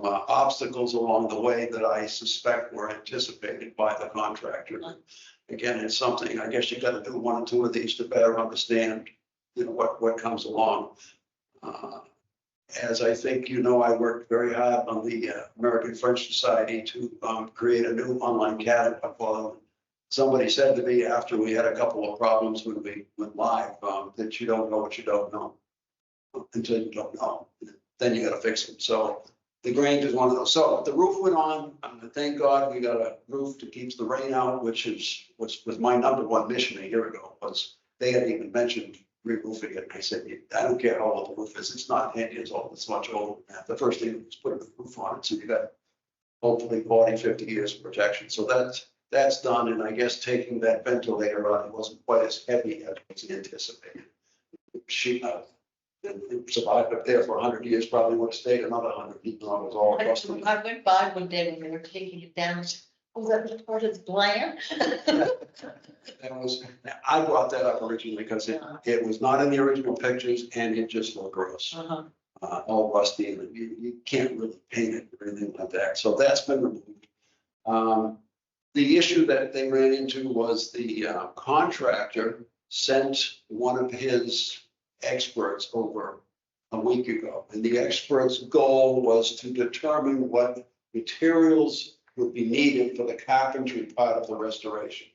obstacles along the way that I suspect were anticipated by the contractor. Again, it's something, I guess you gotta do one or two of these to better understand, what comes along. As I think you know, I worked very hard on the American French Society to create a new online catalog for them. Somebody said to me after we had a couple of problems when we went live, that you don't know what you don't know until you don't know. Then you gotta fix them. So the Grange is one of those. So the roof went on. Thank God we got a roof that keeps the rain out, which was my number one mission a year ago. Was they had even mentioned re-roofing it. I said, I don't care how old the roof is. It's not 10 years old. It's much older than that. The first thing was putting the roof on it. So you got hopefully 40, 50 years of protection. So that's done. And I guess taking that ventilator out, it wasn't quite as heavy as was anticipated. She survived up there for 100 years, probably would have stayed another 100, even though it was all across the. I went by one day when they were taking it down, and said, oh, that was part of the plan. I brought that up originally because it was not in the original pictures and it just looked gross. Uh-huh. All rusty and you can't really paint it or anything like that. So that's been removed. The issue that they ran into was the contractor sent one of his experts over a week ago. And the expert's goal was to determine what materials would be needed for the carpentry part of the restoration.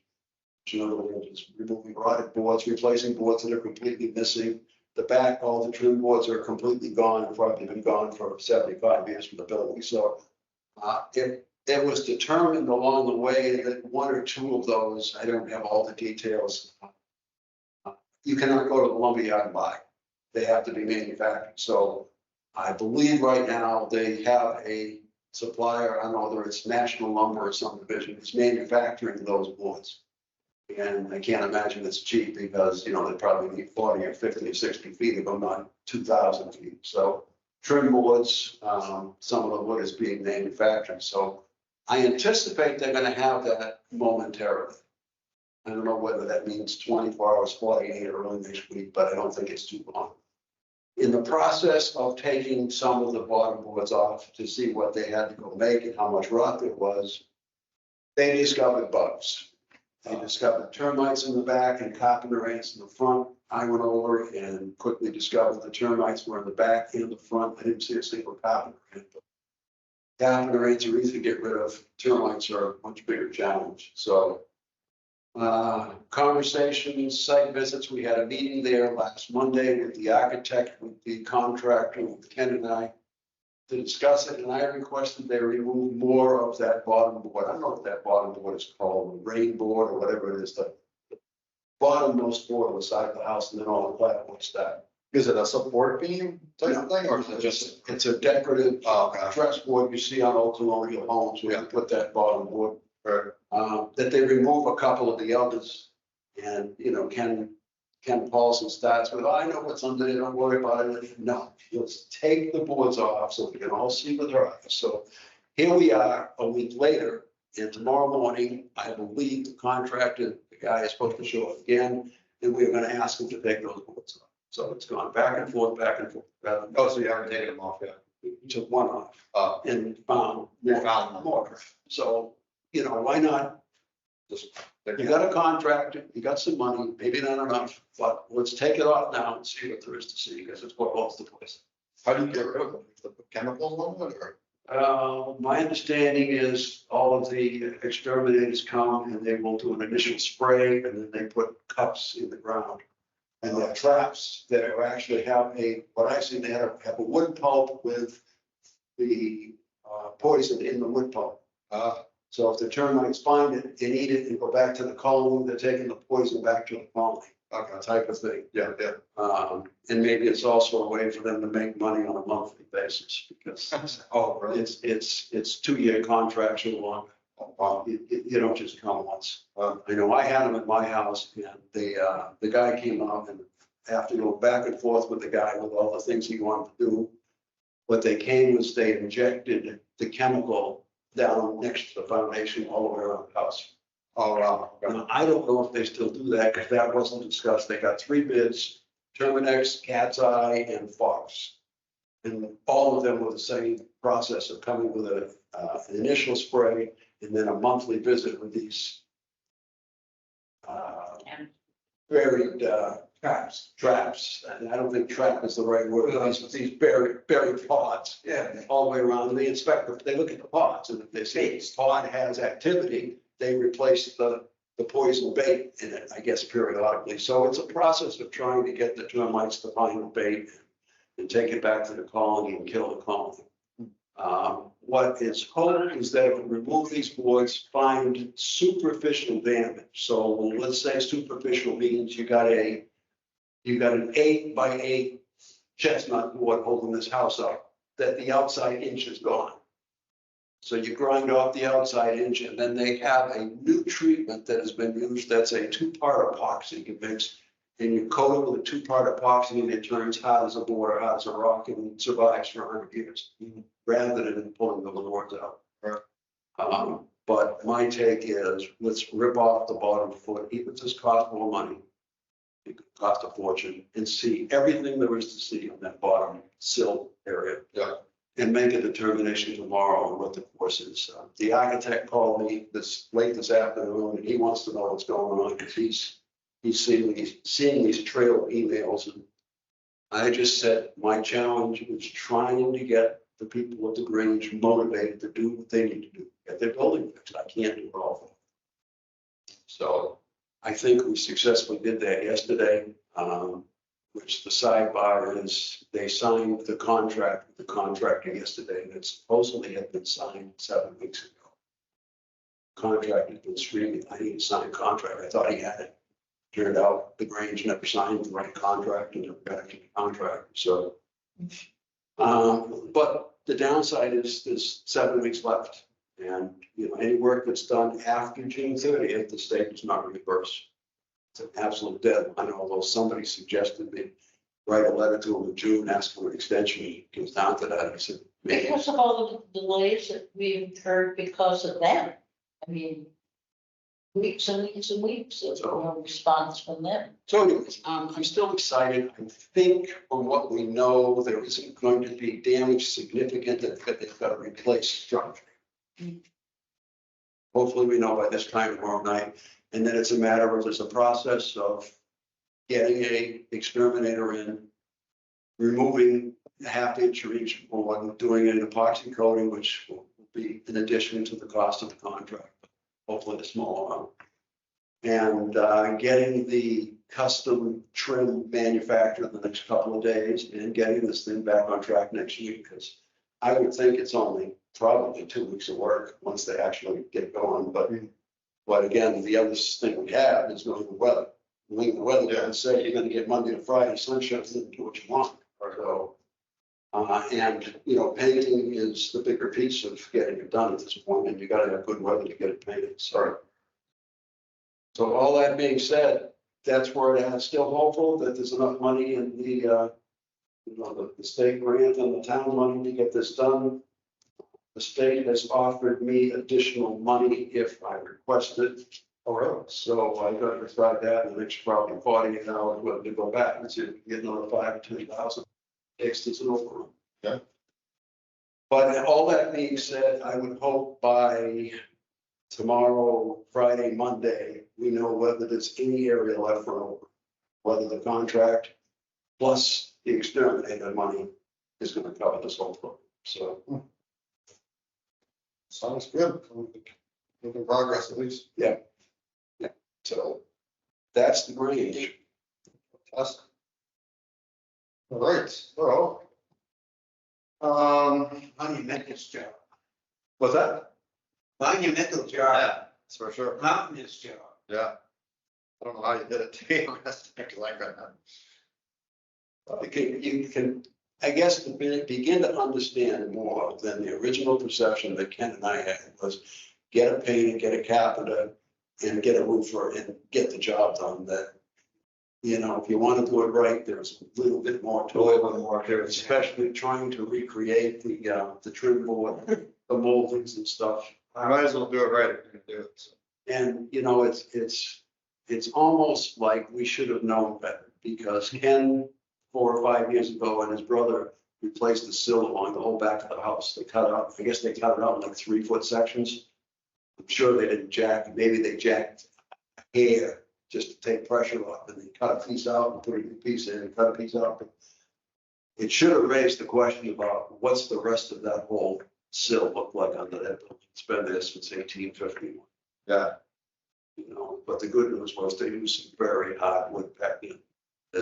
In other words, removing rotted boards, replacing boards that are completely missing. The back, all the trim boards are completely gone, and probably been gone for 75 years from the building. So it was determined along the way that one or two of those, I don't have all the details. You cannot go to the lumberyard and buy. They have to be manufactured. So I believe right now they have a supplier, I don't know whether it's National Lumber or some division, is manufacturing those boards. And I can't imagine it's cheap because, they probably need 40 or 50 or 60 feet of them, not 2,000 feet. So trim boards, some of the wood is being manufactured. So I anticipate they're going to have that momentarily. I don't know whether that means 24 hours, 48 or early next week, but I don't think it's too long. In the process of taking some of the bottom boards off to see what they had to go make and how much rot there was, they discovered bugs. They discovered termites in the back and carpenter ants in the front. I went over and quickly discovered the termites were in the back and the front. I didn't see a single carpenter ant. Carpenter ants are easy to get rid of. Termites are a much bigger challenge. So Conversations, site visits, we had a meeting there last Monday with the architect, with the contractor, with Ken and I, to discuss it, and I requested they remove more of that bottom board. I don't know what that bottom board is called, rain board or whatever it is, the bottommost board on the side of the house, and then all the platform stuff. Is it a support beam type of thing, or is it just? It's a decorative Oh, okay. truss board you see on old colonial homes, we Yeah. put that bottom board. Right. That they remove a couple of the others. And, Ken Paulson starts with, I know what's under there, don't worry about it. No, let's take the boards off so we can all see with our eyes. So here we are a week later, and tomorrow morning, I believe the contractor, the guy is supposed to show up again, and we're gonna ask him to take those boards off. So it's gone back and forth, back and forth. Oh, so you haven't taken them off yet? We took one off and found You found them. more. So, why not? Just. You got a contractor, you got some money, maybe not enough, but let's take it off now and see what there is to see, because it's what holds the place. How do you get rid of them? The chemicals on it, or? My understanding is all of the exterminators come and they will do an initial spray, and then they put cups in the ground. And they're traps that are actually have what I see, they have a wood pulp with the poison in the wood pulp. So if the termites find it and eat it and go back to the colony, they're taking the poison back to the colony, Okay, type of thing. yeah. And maybe it's also a way for them to make money on a monthly basis, because Oh, really? it's 2-year contracts or longer. You don't just come once. I know I had them at my house, and the guy came out, and after going back and forth with the guy with all the things he wanted to do, what they came was they injected the chemical down next to the foundation all the way around the house. Oh, wow. Okay. Now, I don't know if they still do that, because that wasn't discussed. They got 3 bids, Terminex, Cat's Eye, and Fox. And all of them were the same process of coming with an initial spray and then a monthly visit with these And buried Traps. traps. And I don't think trap is the right word, these buried pods. Yeah. All the way around. They inspect, they look at the pods, and if they see the pod has activity, they replace the poison bait in it, I guess, periodically. So it's a process of trying to get the termites to find the bait and take it back to the colony and kill the colony. What is hoped is that if we remove these boards, find superficial damage. So let's say superficial means you got an 8x8 chestnut board holding this house up, that the outside inch is gone. So you grind off the outside inch, and then they have a new treatment that has been used. That's a 2-part epoxy you mix, and you coat it with a 2-part epoxy, and it turns hard as a board or hard as a rock, and survives for 100 years, rather than pulling the boards out. Right. But my take is, let's rip off the bottom foot, even if this costs more money. It could cost a fortune, and see everything there is to see on that bottom sill area. Yeah. And make a determination tomorrow on what the course is. The architect called me late this afternoon, and he wants to know what's going on, because he's seeing these trail of emails. And I just said, my challenge is trying to get the people at the Grange motivated to do what they need to do, get their building fixed. I can't do it all for them. So I think we successfully did that yesterday, which the sidebar is, they signed the contract with the contractor yesterday that supposedly had been signed 7 weeks ago. Contract has been screaming, I need to sign a contract. I thought he had it. Turned out the Grange never signed the right contract and never got to the contract. So, but the downside is there's 7 weeks left. And, any work that's done after June 30th, the state does not reimburse. It's an absolute deadline, although somebody suggested me write a letter to them in June, ask for an extension. It comes down to that. I said, maybe. because of all the delays that we've incurred because of them. I mean, weeks and weeks and weeks of no response from them. So anyways, I'm still excited. I think from what we know, there isn't going to be damage significant that they've got to replace structure. Hopefully we know by this time tomorrow night. And then it's a matter of, there's a process of getting a exterminator in, removing a 1/2 inch or inch board, doing an epoxy coating, which will be in addition to the cost of the contract, hopefully a small amount. and getting the custom trim manufactured in the next couple of days and getting this thing back on track next week, because I would think it's only probably 2 weeks of work once they actually get going, but again, the other thing we have is going to the weather. When the weather doesn't say you're gonna get Monday to Friday sunshine, then do what you want. So, and, you know, painting is the bigger piece of getting it done at this point, and you gotta have good weather to get it painted, so. So all that being said, that's where I'm still hopeful that there's enough money in the, you know, the state grant and the town money to get this done. The state has offered me additional money if I request it. Oh, really? So I got to decide that in the next probably 48 hours, whether to go back and see if we can get another 5 or 10,000. Takes this over. Yeah. But all that being said, I would hope by tomorrow, Friday, Monday, we know whether there's any area left for over, whether the contract plus the exterminator money is going to cover this whole program. So. Sounds good. Making progress at least. So that's the Grange. Fantastic. All right, so. Monumental job. What's that? Monumental job. Yeah, that's for sure. Mountainous job. Yeah. I don't know how you did it, to be honest, because I couldn't. You can, I guess, begin to understand more than the original perception that Ken and I had was get a painter, get a carpenter, and get a roofer and get the job done. That, you know, if you want to do it right, there's a little bit more to it, especially trying to recreate the trim board, the moldings and stuff. I might as well do it right if you're gonna do it. So. And, you know, it's almost like we should have known better, because Ken, 4 or 5 years ago, and his brother replaced the sill along the whole back of the house. They cut it out, I guess they cut it out in like 3-foot sections. I'm sure they didn't jack, maybe they jacked hair just to take pressure off, and they cut a piece out and put a new piece in and cut a piece out. But it should have raised the question about what's the rest of that whole sill look like under that building. It's been there since 1851. Yeah. You know, but the good news was they used some very hard wood packing.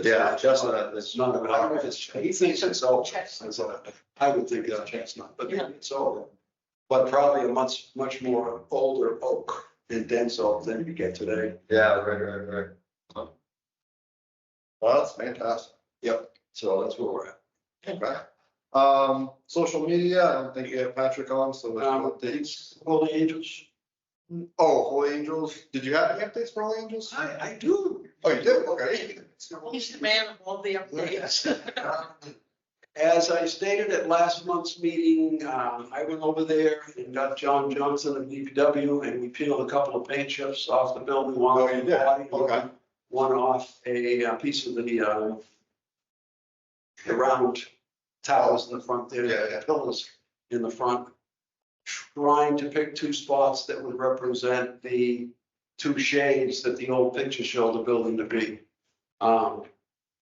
Yeah, chestnut. It's none of it. I don't know if it's, he thinks it's oak. Chestnut. So I would think it's chestnut, but Yeah. it's oak. But probably a much more older oak and dense oak than you get today. Yeah, right. Well, that's fantastic. Yep. So that's where we're at. Okay. Social media, I don't think you have Patrick on, so. Updates, Holy Angels. Oh, Holy Angels. Did you have any updates for Holy Angels? I do. Oh, you did? Okay. He's the man of all the updates. As I stated at last month's meeting, I went over there and got John Johnson of DPW, and we peeled a couple of paint chips off the building. Oh, you did? Okay. One off a piece of the round towers in the front there. Yeah. Pillars in the front. Trying to pick 2 spots that would represent the 2 shades that the old picture showed the building to be.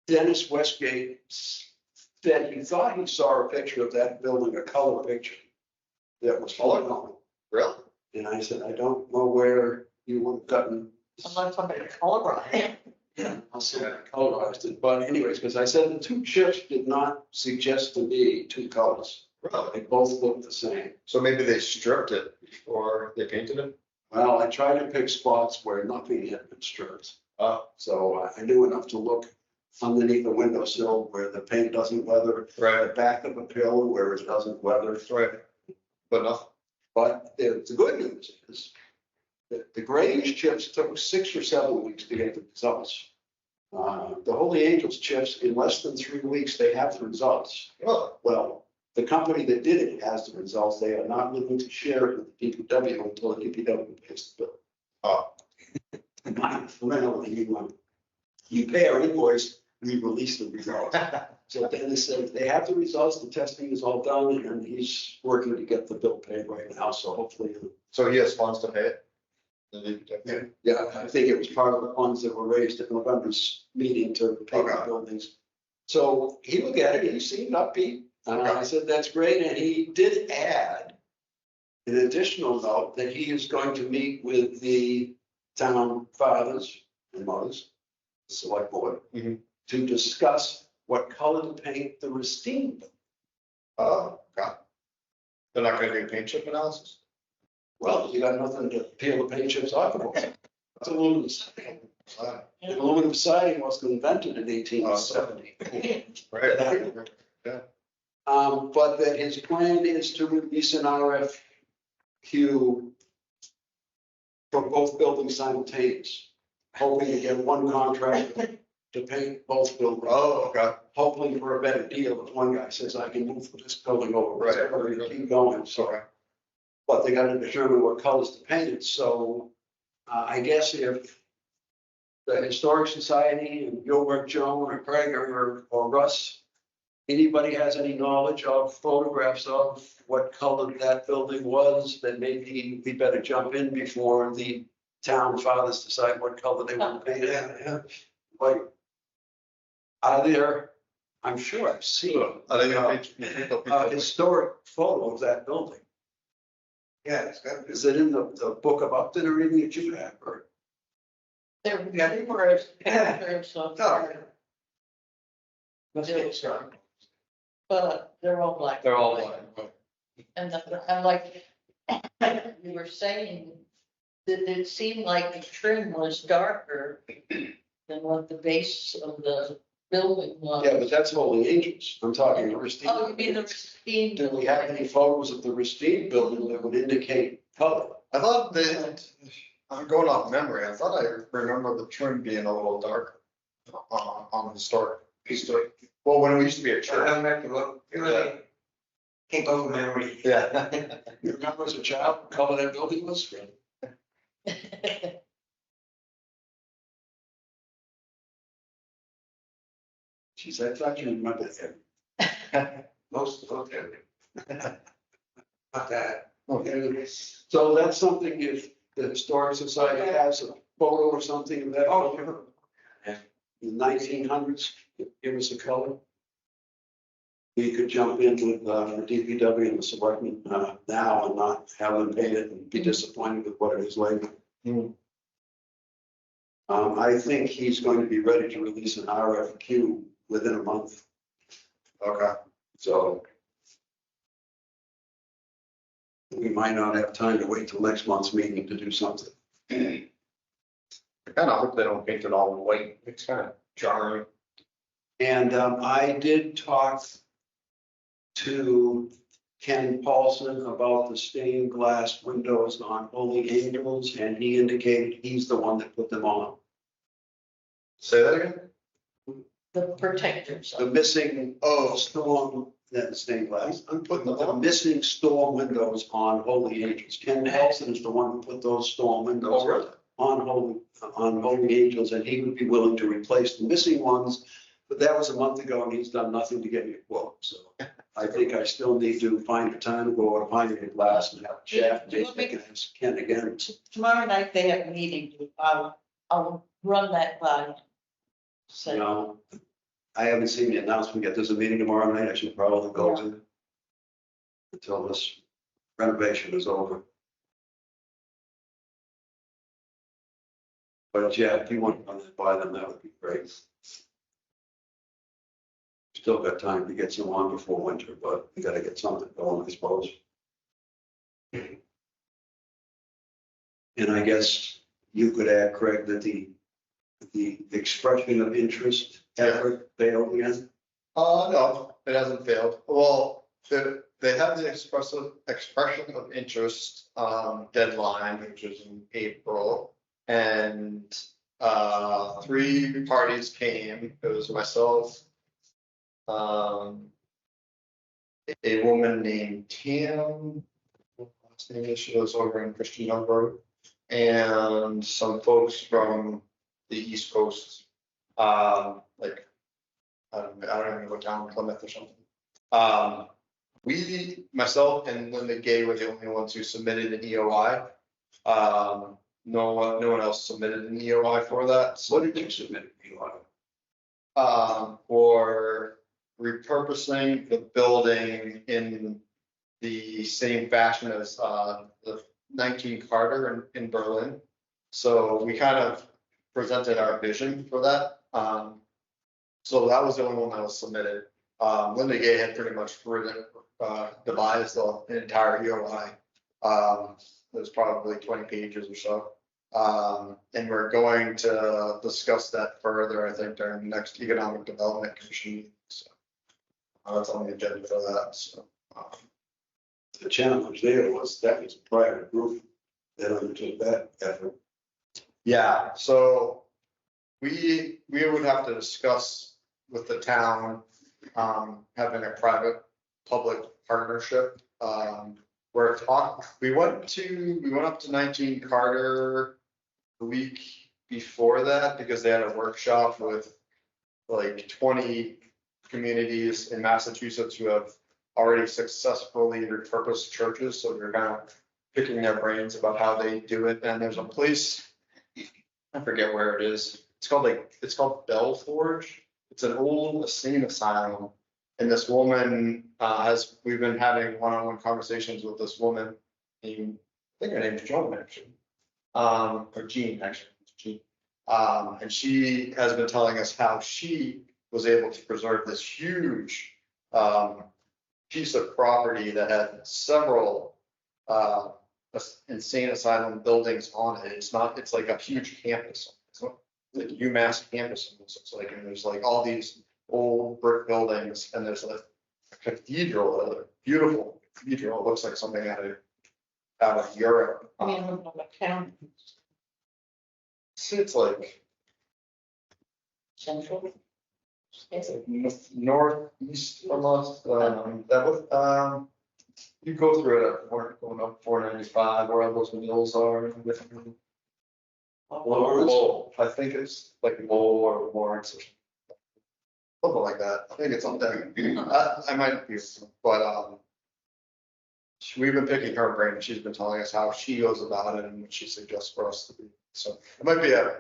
Dennis Westgate said he thought he saw a picture of that building, a color picture that was phenomenal. Really? And I said, I don't know where you would have gotten. Unless somebody colorblind. Yeah, I'll say I colorized it, but anyways, because I said the 2 chips did not suggest to me 2 colors. Really? They both looked the same. So maybe they stripped it before they painted it? Well, I tried to pick spots where nothing had been stripped. Oh, So I knew enough to look underneath the windowsill where the paint doesn't weather, right, the back of a pill where it doesn't weather. right. But nothing. But the good news is that the Grange chips took 6 or 7 weeks to get the results. The Holy Angels chips, in less than 3 weeks, they have the results. Oh, Well, the company that did it has the results. They are not willing to share it with the DPW until the DPW pays the bill. oh, You pay our invoice, we release the results. So Dennis said they have the results, the testing is all done, and he's working to get the bill paid right now, so hopefully. so he has funds to pay it? Yeah, I think it was part of the funds that were raised at November's meeting to pay the Okay. buildings. So he looked at it, he seemed upbeat, and I Okay. said, that's great, and he did add an additional note that he is going to meet with the town fathers and mothers, the select board, Mhm. to discuss what color to paint the Racine building. Oh, God. They're not gonna do paint chip analysis? Well, you got nothing to peel the paint chips off of it. It's aluminum siding. Wow. Aluminum siding was invented in 1870. Right. But that his plan is to release an RFQ for both buildings simultaneous, hoping to get one contractor to paint both buildings. Oh, okay. Hoping for a better deal. If one guy says, I can move this building over, Right. or keep going, so. Sorry. But they gotta determine what colors to paint it, so, I guess if the Historic Society and Gilbert, Joan, or Craig, or Russ, anybody has any knowledge of photographs of what color that building was, then maybe we better jump in before the town fathers decide what color they want to paint it. Yeah. Like, are there, I'm sure I've seen Are they gonna paint? a historic photo of that building. Yeah, it's got. Is it in the book of Upton or anything that you have, or? There were numerous pictures of, Let's get started. but they're all black. They're all black. And I'm like, you were saying, that it seemed like the trim was darker than what the base of the building was. Yeah, but that's Holy Angels. I'm talking the Racine. Oh, you mean the Racine? Do we have any photos of the Racine building that would indicate color? I thought I'm going off memory, I thought I remember the trim being a little darker on the historic. Well, when we used to be a I church. don't have to look, it really can't go from memory. Yeah. You remember as a child, what color that building was? Geez, I thought you remembered that. Most of them. Not that. Okay. So that's something, if the Historic Society has a photo or something of that Oh, building sure. in the 1900s, give us a color. We could jump in with the DPW and the selectmen now and not have them paint it and be disappointed with what it is later. Hmm. I think he's going to be ready to release an RFQ within a month, Okay. so we might not have time to wait till next month's meeting to do something. I kind of hope they don't paint it all white, it's kind of jarring. And I did talk to Ken Paulson about the stained glass windows on Holy Angels, and he indicated he's the one that put them on. Say that again? The protectors. The missing storm, that stained glass, I'm putting them the on. missing storm windows on Holy Angels. Ken Paulson is the one who put those storm windows Oh, really? on Holy Angels, and he would be willing to replace the missing ones. But that was a month ago, and he's done nothing to get me a quote, so I think I still need to find a time to go out of Pioneer Glass and have a chat. Do you want me- Maybe I can ask Ken again. Tomorrow night they have a meeting. I'll run that by. So, No, I haven't seen the announcement yet. There's a meeting tomorrow night. I should probably go to until this renovation is over. But yeah, if you want to run that by them, that would be great. Still got time to get some on before winter, but we gotta get something going, I suppose. And I guess you could add, Craig, that the expression of interest effort failed again. No, it hasn't failed. Well, they have the expression of interest deadline, which is in April. And 3 parties came. It was myself, a woman named Tam, last name is, she lives over in Christian Number, and some folks from the East Coast, like I don't even know what town, Plymouth or something. Myself and Linda Gay were the only ones who submitted an EOI. No one else submitted an EOI for that. So, What did you submit, Eli? for repurposing the building in the same fashion as the 19 Carter in Berlin. So we kind of presented our vision for that. So that was the only one that was submitted. Linda Gay had pretty much devised the entire EOI. It was probably 20 pages or so. And we're going to discuss that further, I think, during the next Economic Development Commission meeting. So that's on the agenda for that, so. The challenge there was that was a private group that undertook that effort. Yeah, so we would have to discuss with the town, having a private public partnership. We went up to 19 Carter the week before that because they had a workshop with like 20 communities in Massachusetts who have already successfully repurposed churches. So we're kind of picking their brains about how they do it. And there's a place, I forget where it is. It's called Bell Forge. It's an old insane asylum. And this woman, we've been having one-on-one conversations with this woman named, I think her name's Joan actually. Or Jean actually, Jean. And she has been telling us how she was able to preserve this huge piece of property that had several insane asylum buildings on it. It's like a huge campus. It's like UMass campus. It's like, and there's like all these old brick buildings, and there's a cathedral, a beautiful cathedral. It looks like something out of Europe. I mean, what town? It's like Central? northeast from us. That was, you go through it going up 495, where all those mills are. Lowell, I think it's like Lowell or Lawrence or something like that. I think it's on there. I might be, but we've been picking her brain, and she's been telling us how she goes about it and what she suggests for us to do. So it might be a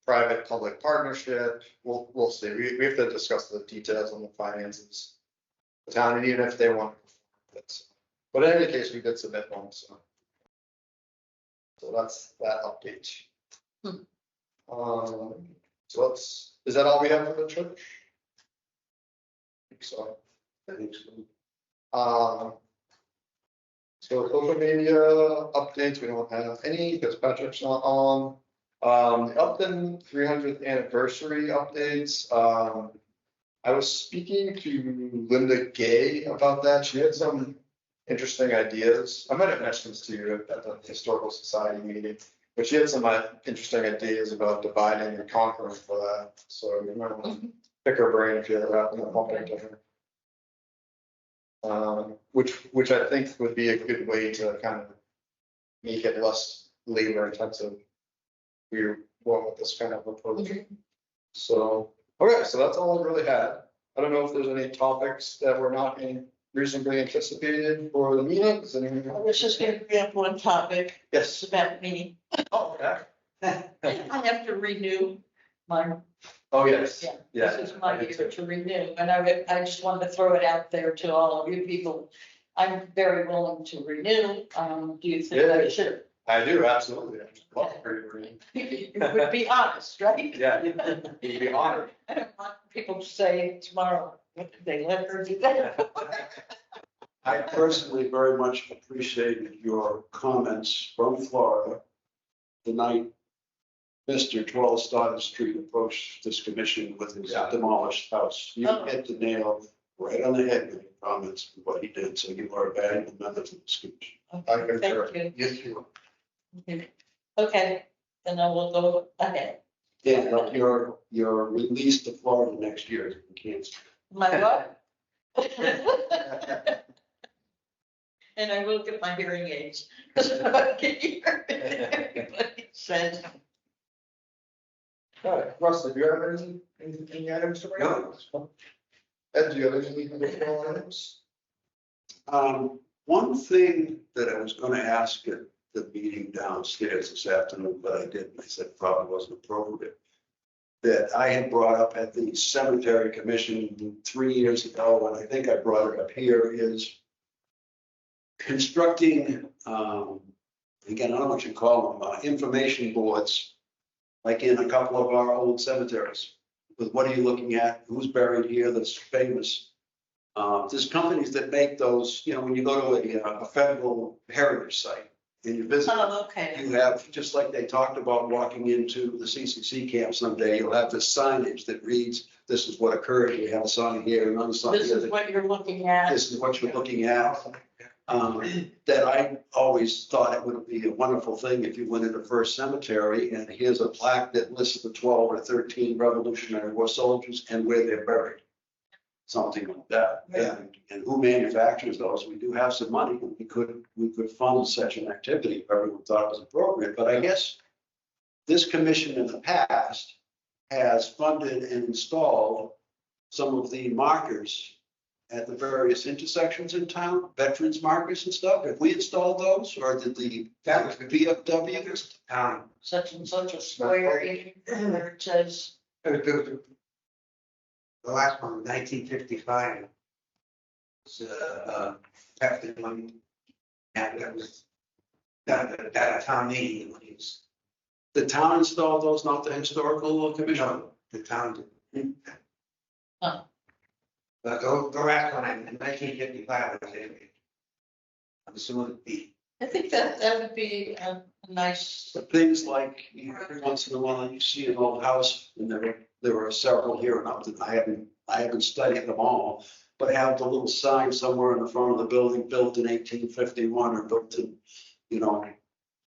private public partnership. We'll see. We have to discuss the details on the finances. The town, and even if they want it. But in any case, we did submit one, so that's that update. So is that all we have for the church? I think so. So social media updates, we don't have any because Patrick's not on. The Upton 300th anniversary updates. I was speaking to Linda Gay about that. She had some interesting ideas. I might have mentioned this to you at the Historical Society meeting, but she had some interesting ideas about dividing and conquering for that. So you might want to pick her brain if you ever happen to bump into her. Which I think would be a good way to kind of make it less labor intensive. We went with this kind of approach. So, okay, so that's all I really had. I don't know if there's any topics that were not reasonably anticipated for the meetings. I was just gonna bring up one topic. Yes. It's about me. Oh, okay. I have to renew my, Oh, yes. yeah, this is my year to renew, and I just wanted to throw it out there to all of you people. I'm very willing to renew. Do you think I should? I do, absolutely. I just love for you to read. You would be honest, right? Yeah, you'd be honored. I don't want people to say tomorrow, what did they let her do that? I personally very much appreciated your comments from Florida the night Mr. 12 Stoddard Street approached this commission with his demolished house. You hit the nail right on the head with your comments and what he did, so you are a valuable member of this commission. Okay, thank you. Yes, you are. Okay, then I will go ahead. Yeah, but you're released to Florida next year. You can't. My what? And I will get my hearing aids. Because I can hear everybody says. All right, Russ, do you have any items to bring up? Ed, do you have any items? One thing that I was gonna ask at the meeting downstairs this afternoon, but I didn't, I said probably wasn't appropriate, that I had brought up at the cemetery commission 3 years ago, and I think I brought it up here, is constructing again, I don't know what you call them, information boards, like in a couple of our old cemeteries. With what are you looking at? Who's buried here that's famous? There's companies that make those, you know, when you go to a federal heritage site and you visit, Oh, okay. you have, just like they talked about walking into the CCC camp someday, you'll have this signage that reads, this is what occurred. You have a sign here, another sign This here. is what you're looking at. This is what you're looking at. That I always thought it would be a wonderful thing if you went into First Cemetery and here's a plaque that lists the 12 or 13 Revolutionary War soldiers and where they're buried. Something like that. Yeah. And who manufactures those? We do have some money. We could fund such an activity if everyone thought it was appropriate. But I guess this commission in the past has funded and installed some of the markers at the various intersections in town, veterans markers and stuff. Have we installed those, or did the That was the VFW? Such and such a square, where it says, The last one, 1955. Was, after one, that was, that town meeting, when he was, The town installed those, not the historical commission? no, the town did. Huh. But the last one, in 1955, was in. I'm assuming the, I think that would be a nice, But things like, you know, every once in a while, you see an old house, and there were several here in Upton. I haven't studied them all, but have the little sign somewhere in the front of the building, built in 1851 or built in, you know,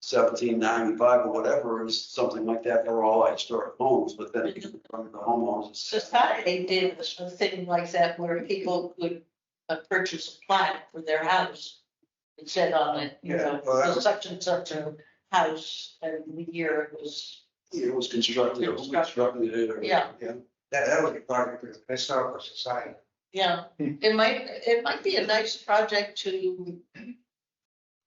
1795 or whatever, is something like that for all historic homes, but then it can come to the homeowners. society did a thing like that where people could purchase a plaque for their house. It said on it, you Yeah, know, well, that was- such and such a house and the year it was, It was constructed, who constructed it, or. Yeah. that was a project for the historical society. yeah. It might be a nice project to,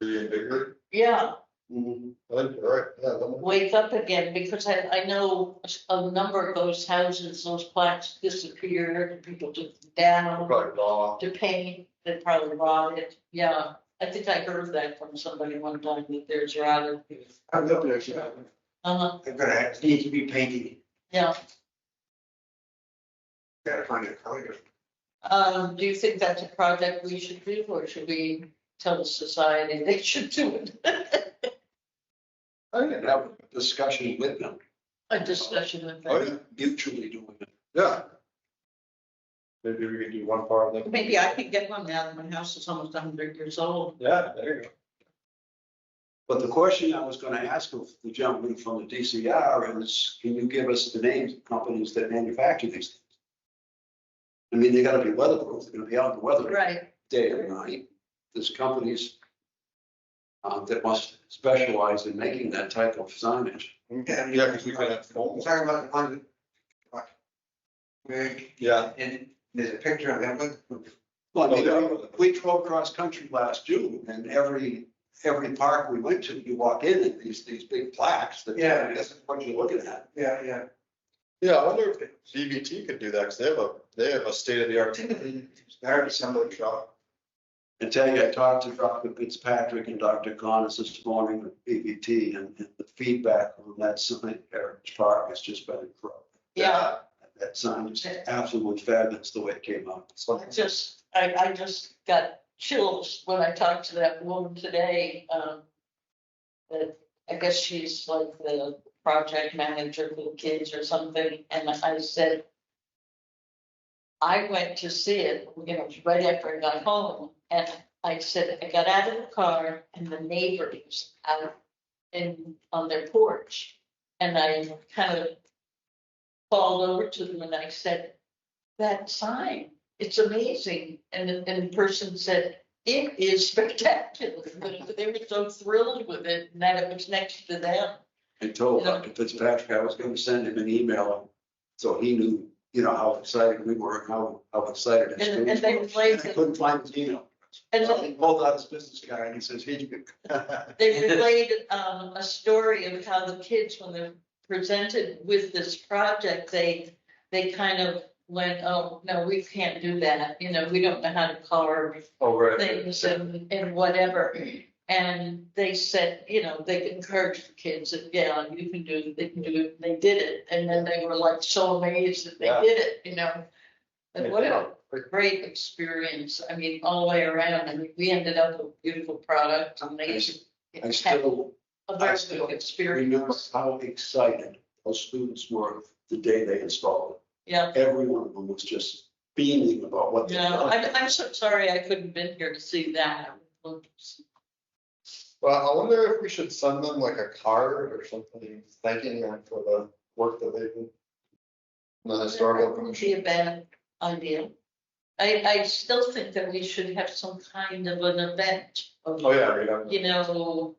Reinvigorate. yeah, Mhm. All right, yeah. wake up again, because I know a number of those houses, those plaques disappeared, and people took them down Probably law. to paint, they probably rotted, yeah. I think I heard that from somebody one time, that there's rotted. I'm looking at you. Uh-huh, It needs to be painted. yeah. Gotta find a color. Do you think that's a project we should do, or should we tell the society they should do it? I can have a discussion with them, A discussion with Oh, them. yeah, mutually doing it. yeah. Maybe we can do one part of them. Maybe I could get one now, my house is almost 100 years old. Yeah, there you go. But the question I was gonna ask of the gentleman from the DCR is, can you give us the names of companies that manufacture these things? I mean, they gotta be weatherproof, they're gonna be out in the weather Right, day or night. There's companies that must specialize in making that type of signage. Yeah, because we could have. I'm talking about the one that. Yeah. And there's a picture of them. Well, I mean, Oh, yeah. we drove cross country last June, and every park we went to, you walk in, and these big plaques that. Yeah. That's what you're looking at. Yeah. Yeah, I wonder if BVT could do that, because they have a state of the art. There is somebody shop. And tell you, I talked to Dr. Fitzpatrick and Dr. Connors this morning with BVT, and the feedback on that sign at Heritage Park has just been incredible. yeah, That sign is absolutely fabulous, the way it came out. I just got chills when I talked to that woman today. That I guess she's like the project manager for the kids or something, and I said, I went to see it, you know, right after I got home, and I said, I got out of the car and the neighbors out on their porch. And I kind of called over to them and I said, that sign, it's amazing. And the person said, it is spectacular. They were so thrilled with it and that it was next to them. I told Dr. Fitzpatrick I was going to send him an email, so he knew, you know, how excited we were, and how excited his And students they were. relayed I couldn't find his email. And So he pulled out his business card, and he says, here you go. they relayed a story of how the kids, when they're presented with this project, they kind of went, oh, no, we can't do that. You know, we don't know how to carve Oh, right. things and whatever. And they said, you know, they encouraged the kids that, yeah, you can do it, they can do it, and they did it, and then they were like so amazed that they Yeah. did it, you know. And what a great experience, I mean, all the way around, I mean, we ended up with a beautiful product, and they I had still a very still good experience, remember how excited those students were the day they installed yeah. it. Every one of them was just beaming about what they Yeah, done. I'm so sorry I couldn't been here to see that. Well, I wonder if we should send them like a card or something, thanking them for the work that they did. The historical That wouldn't commission. be a bad idea. I still think that we should have some kind of an event. Of, Oh, yeah, we have. you know,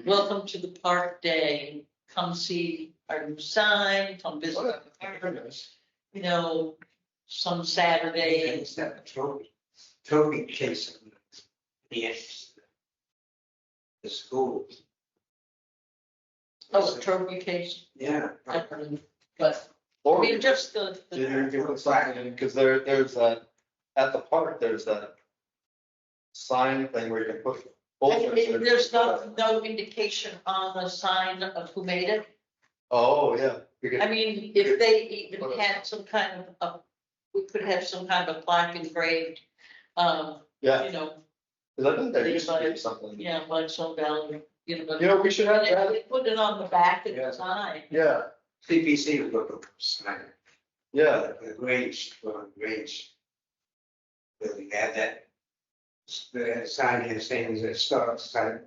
welcome to the park day, come see our new sign, come visit, Oh, yeah. our park, you know, some Saturday. It's that trophy chasing. Yes. The schools. Oh, trophy case, Yeah. but, I Or mean, just the, you can put something in, because there's that, at the park, there's that sign thing where you can put. posters. there's no indication on the sign of who made it. Oh, yeah. We could- I mean, if they even had some kind of, we could have some kind of a plaque engraved, Yeah, you know, because I think there used to be something. yeah, like some value, you know. You know, we should have that. They put it on the back of Yeah. the sign. Yeah, CPC was looking for sign. yeah, The Grange, Grange. We had that. The sign here saying that start sign,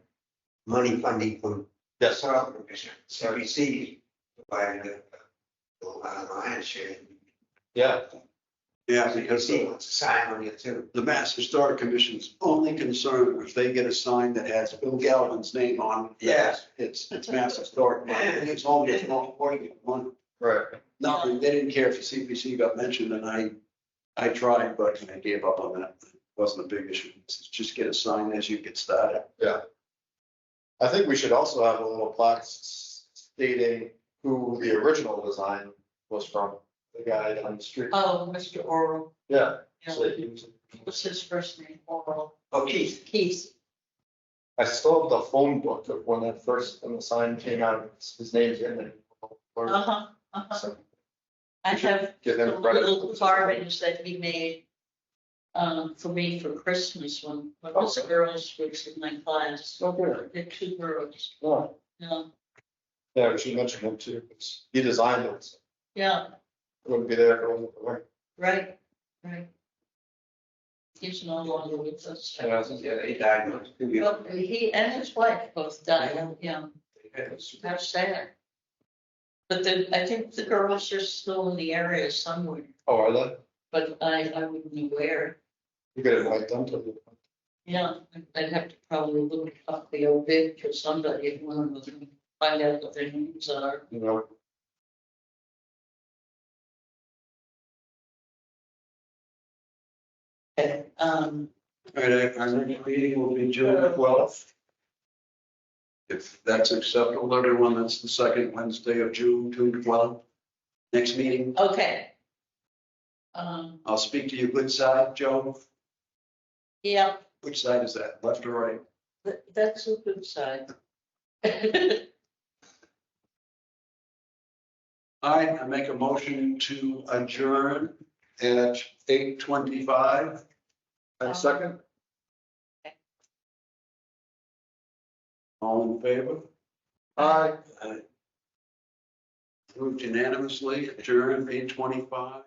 money funding from the yes, Soil Commission, CPC provided a lion's share. yeah, Yeah, because CPC wants a sign on it too. the Mass Historic Commission's only concern if they get a sign that has Bill Galvin's name on it. Yes. It's Mass Historic, and it's only a small portion of one. right. No, they didn't care if the CPC got mentioned, and I tried, but I gave up on that. It wasn't a big issue. It's just get a sign as you get started. I think we should also have a little plaque stating who the original design was from, the guy down the street. Oh, Mr. Oral, Yeah. yeah, So he was- what's his first name? Oral. Oh, Keith. Keith. I still have the phone book of when when the sign came out, his name's in it. Uh-huh, uh-huh. So, I have give the him credit. little carvings that he made for me for Christmas when the girls was in my class. Oh, good. The two girls, Yeah, yeah, yeah, we should mention him too, because he designed it, so yeah, it wouldn't be there if it wasn't for him. right, right. He's no longer with us. Yeah, Yeah, he died. Well, he and his wife both died, yeah, that's sad. But I think the girls are still in the area somewhere, Oh, are they? but I wouldn't know where. You could invite them to. Yeah, I'd have to probably look up the obit for somebody, if one of them, find out what their names are. You know, Okay, All right, our next meeting will be June 12th. If that's acceptable, to everyone, that's the second Wednesday of June, June 12th. Next meeting, okay. I'll speak to your good side, Joe. Yeah, Which side is that, left or right? that's a good side. All right, I make a motion to adjourn at 8:25. and second, All in favor? aye. Approved unanimously, adjourn 8:25.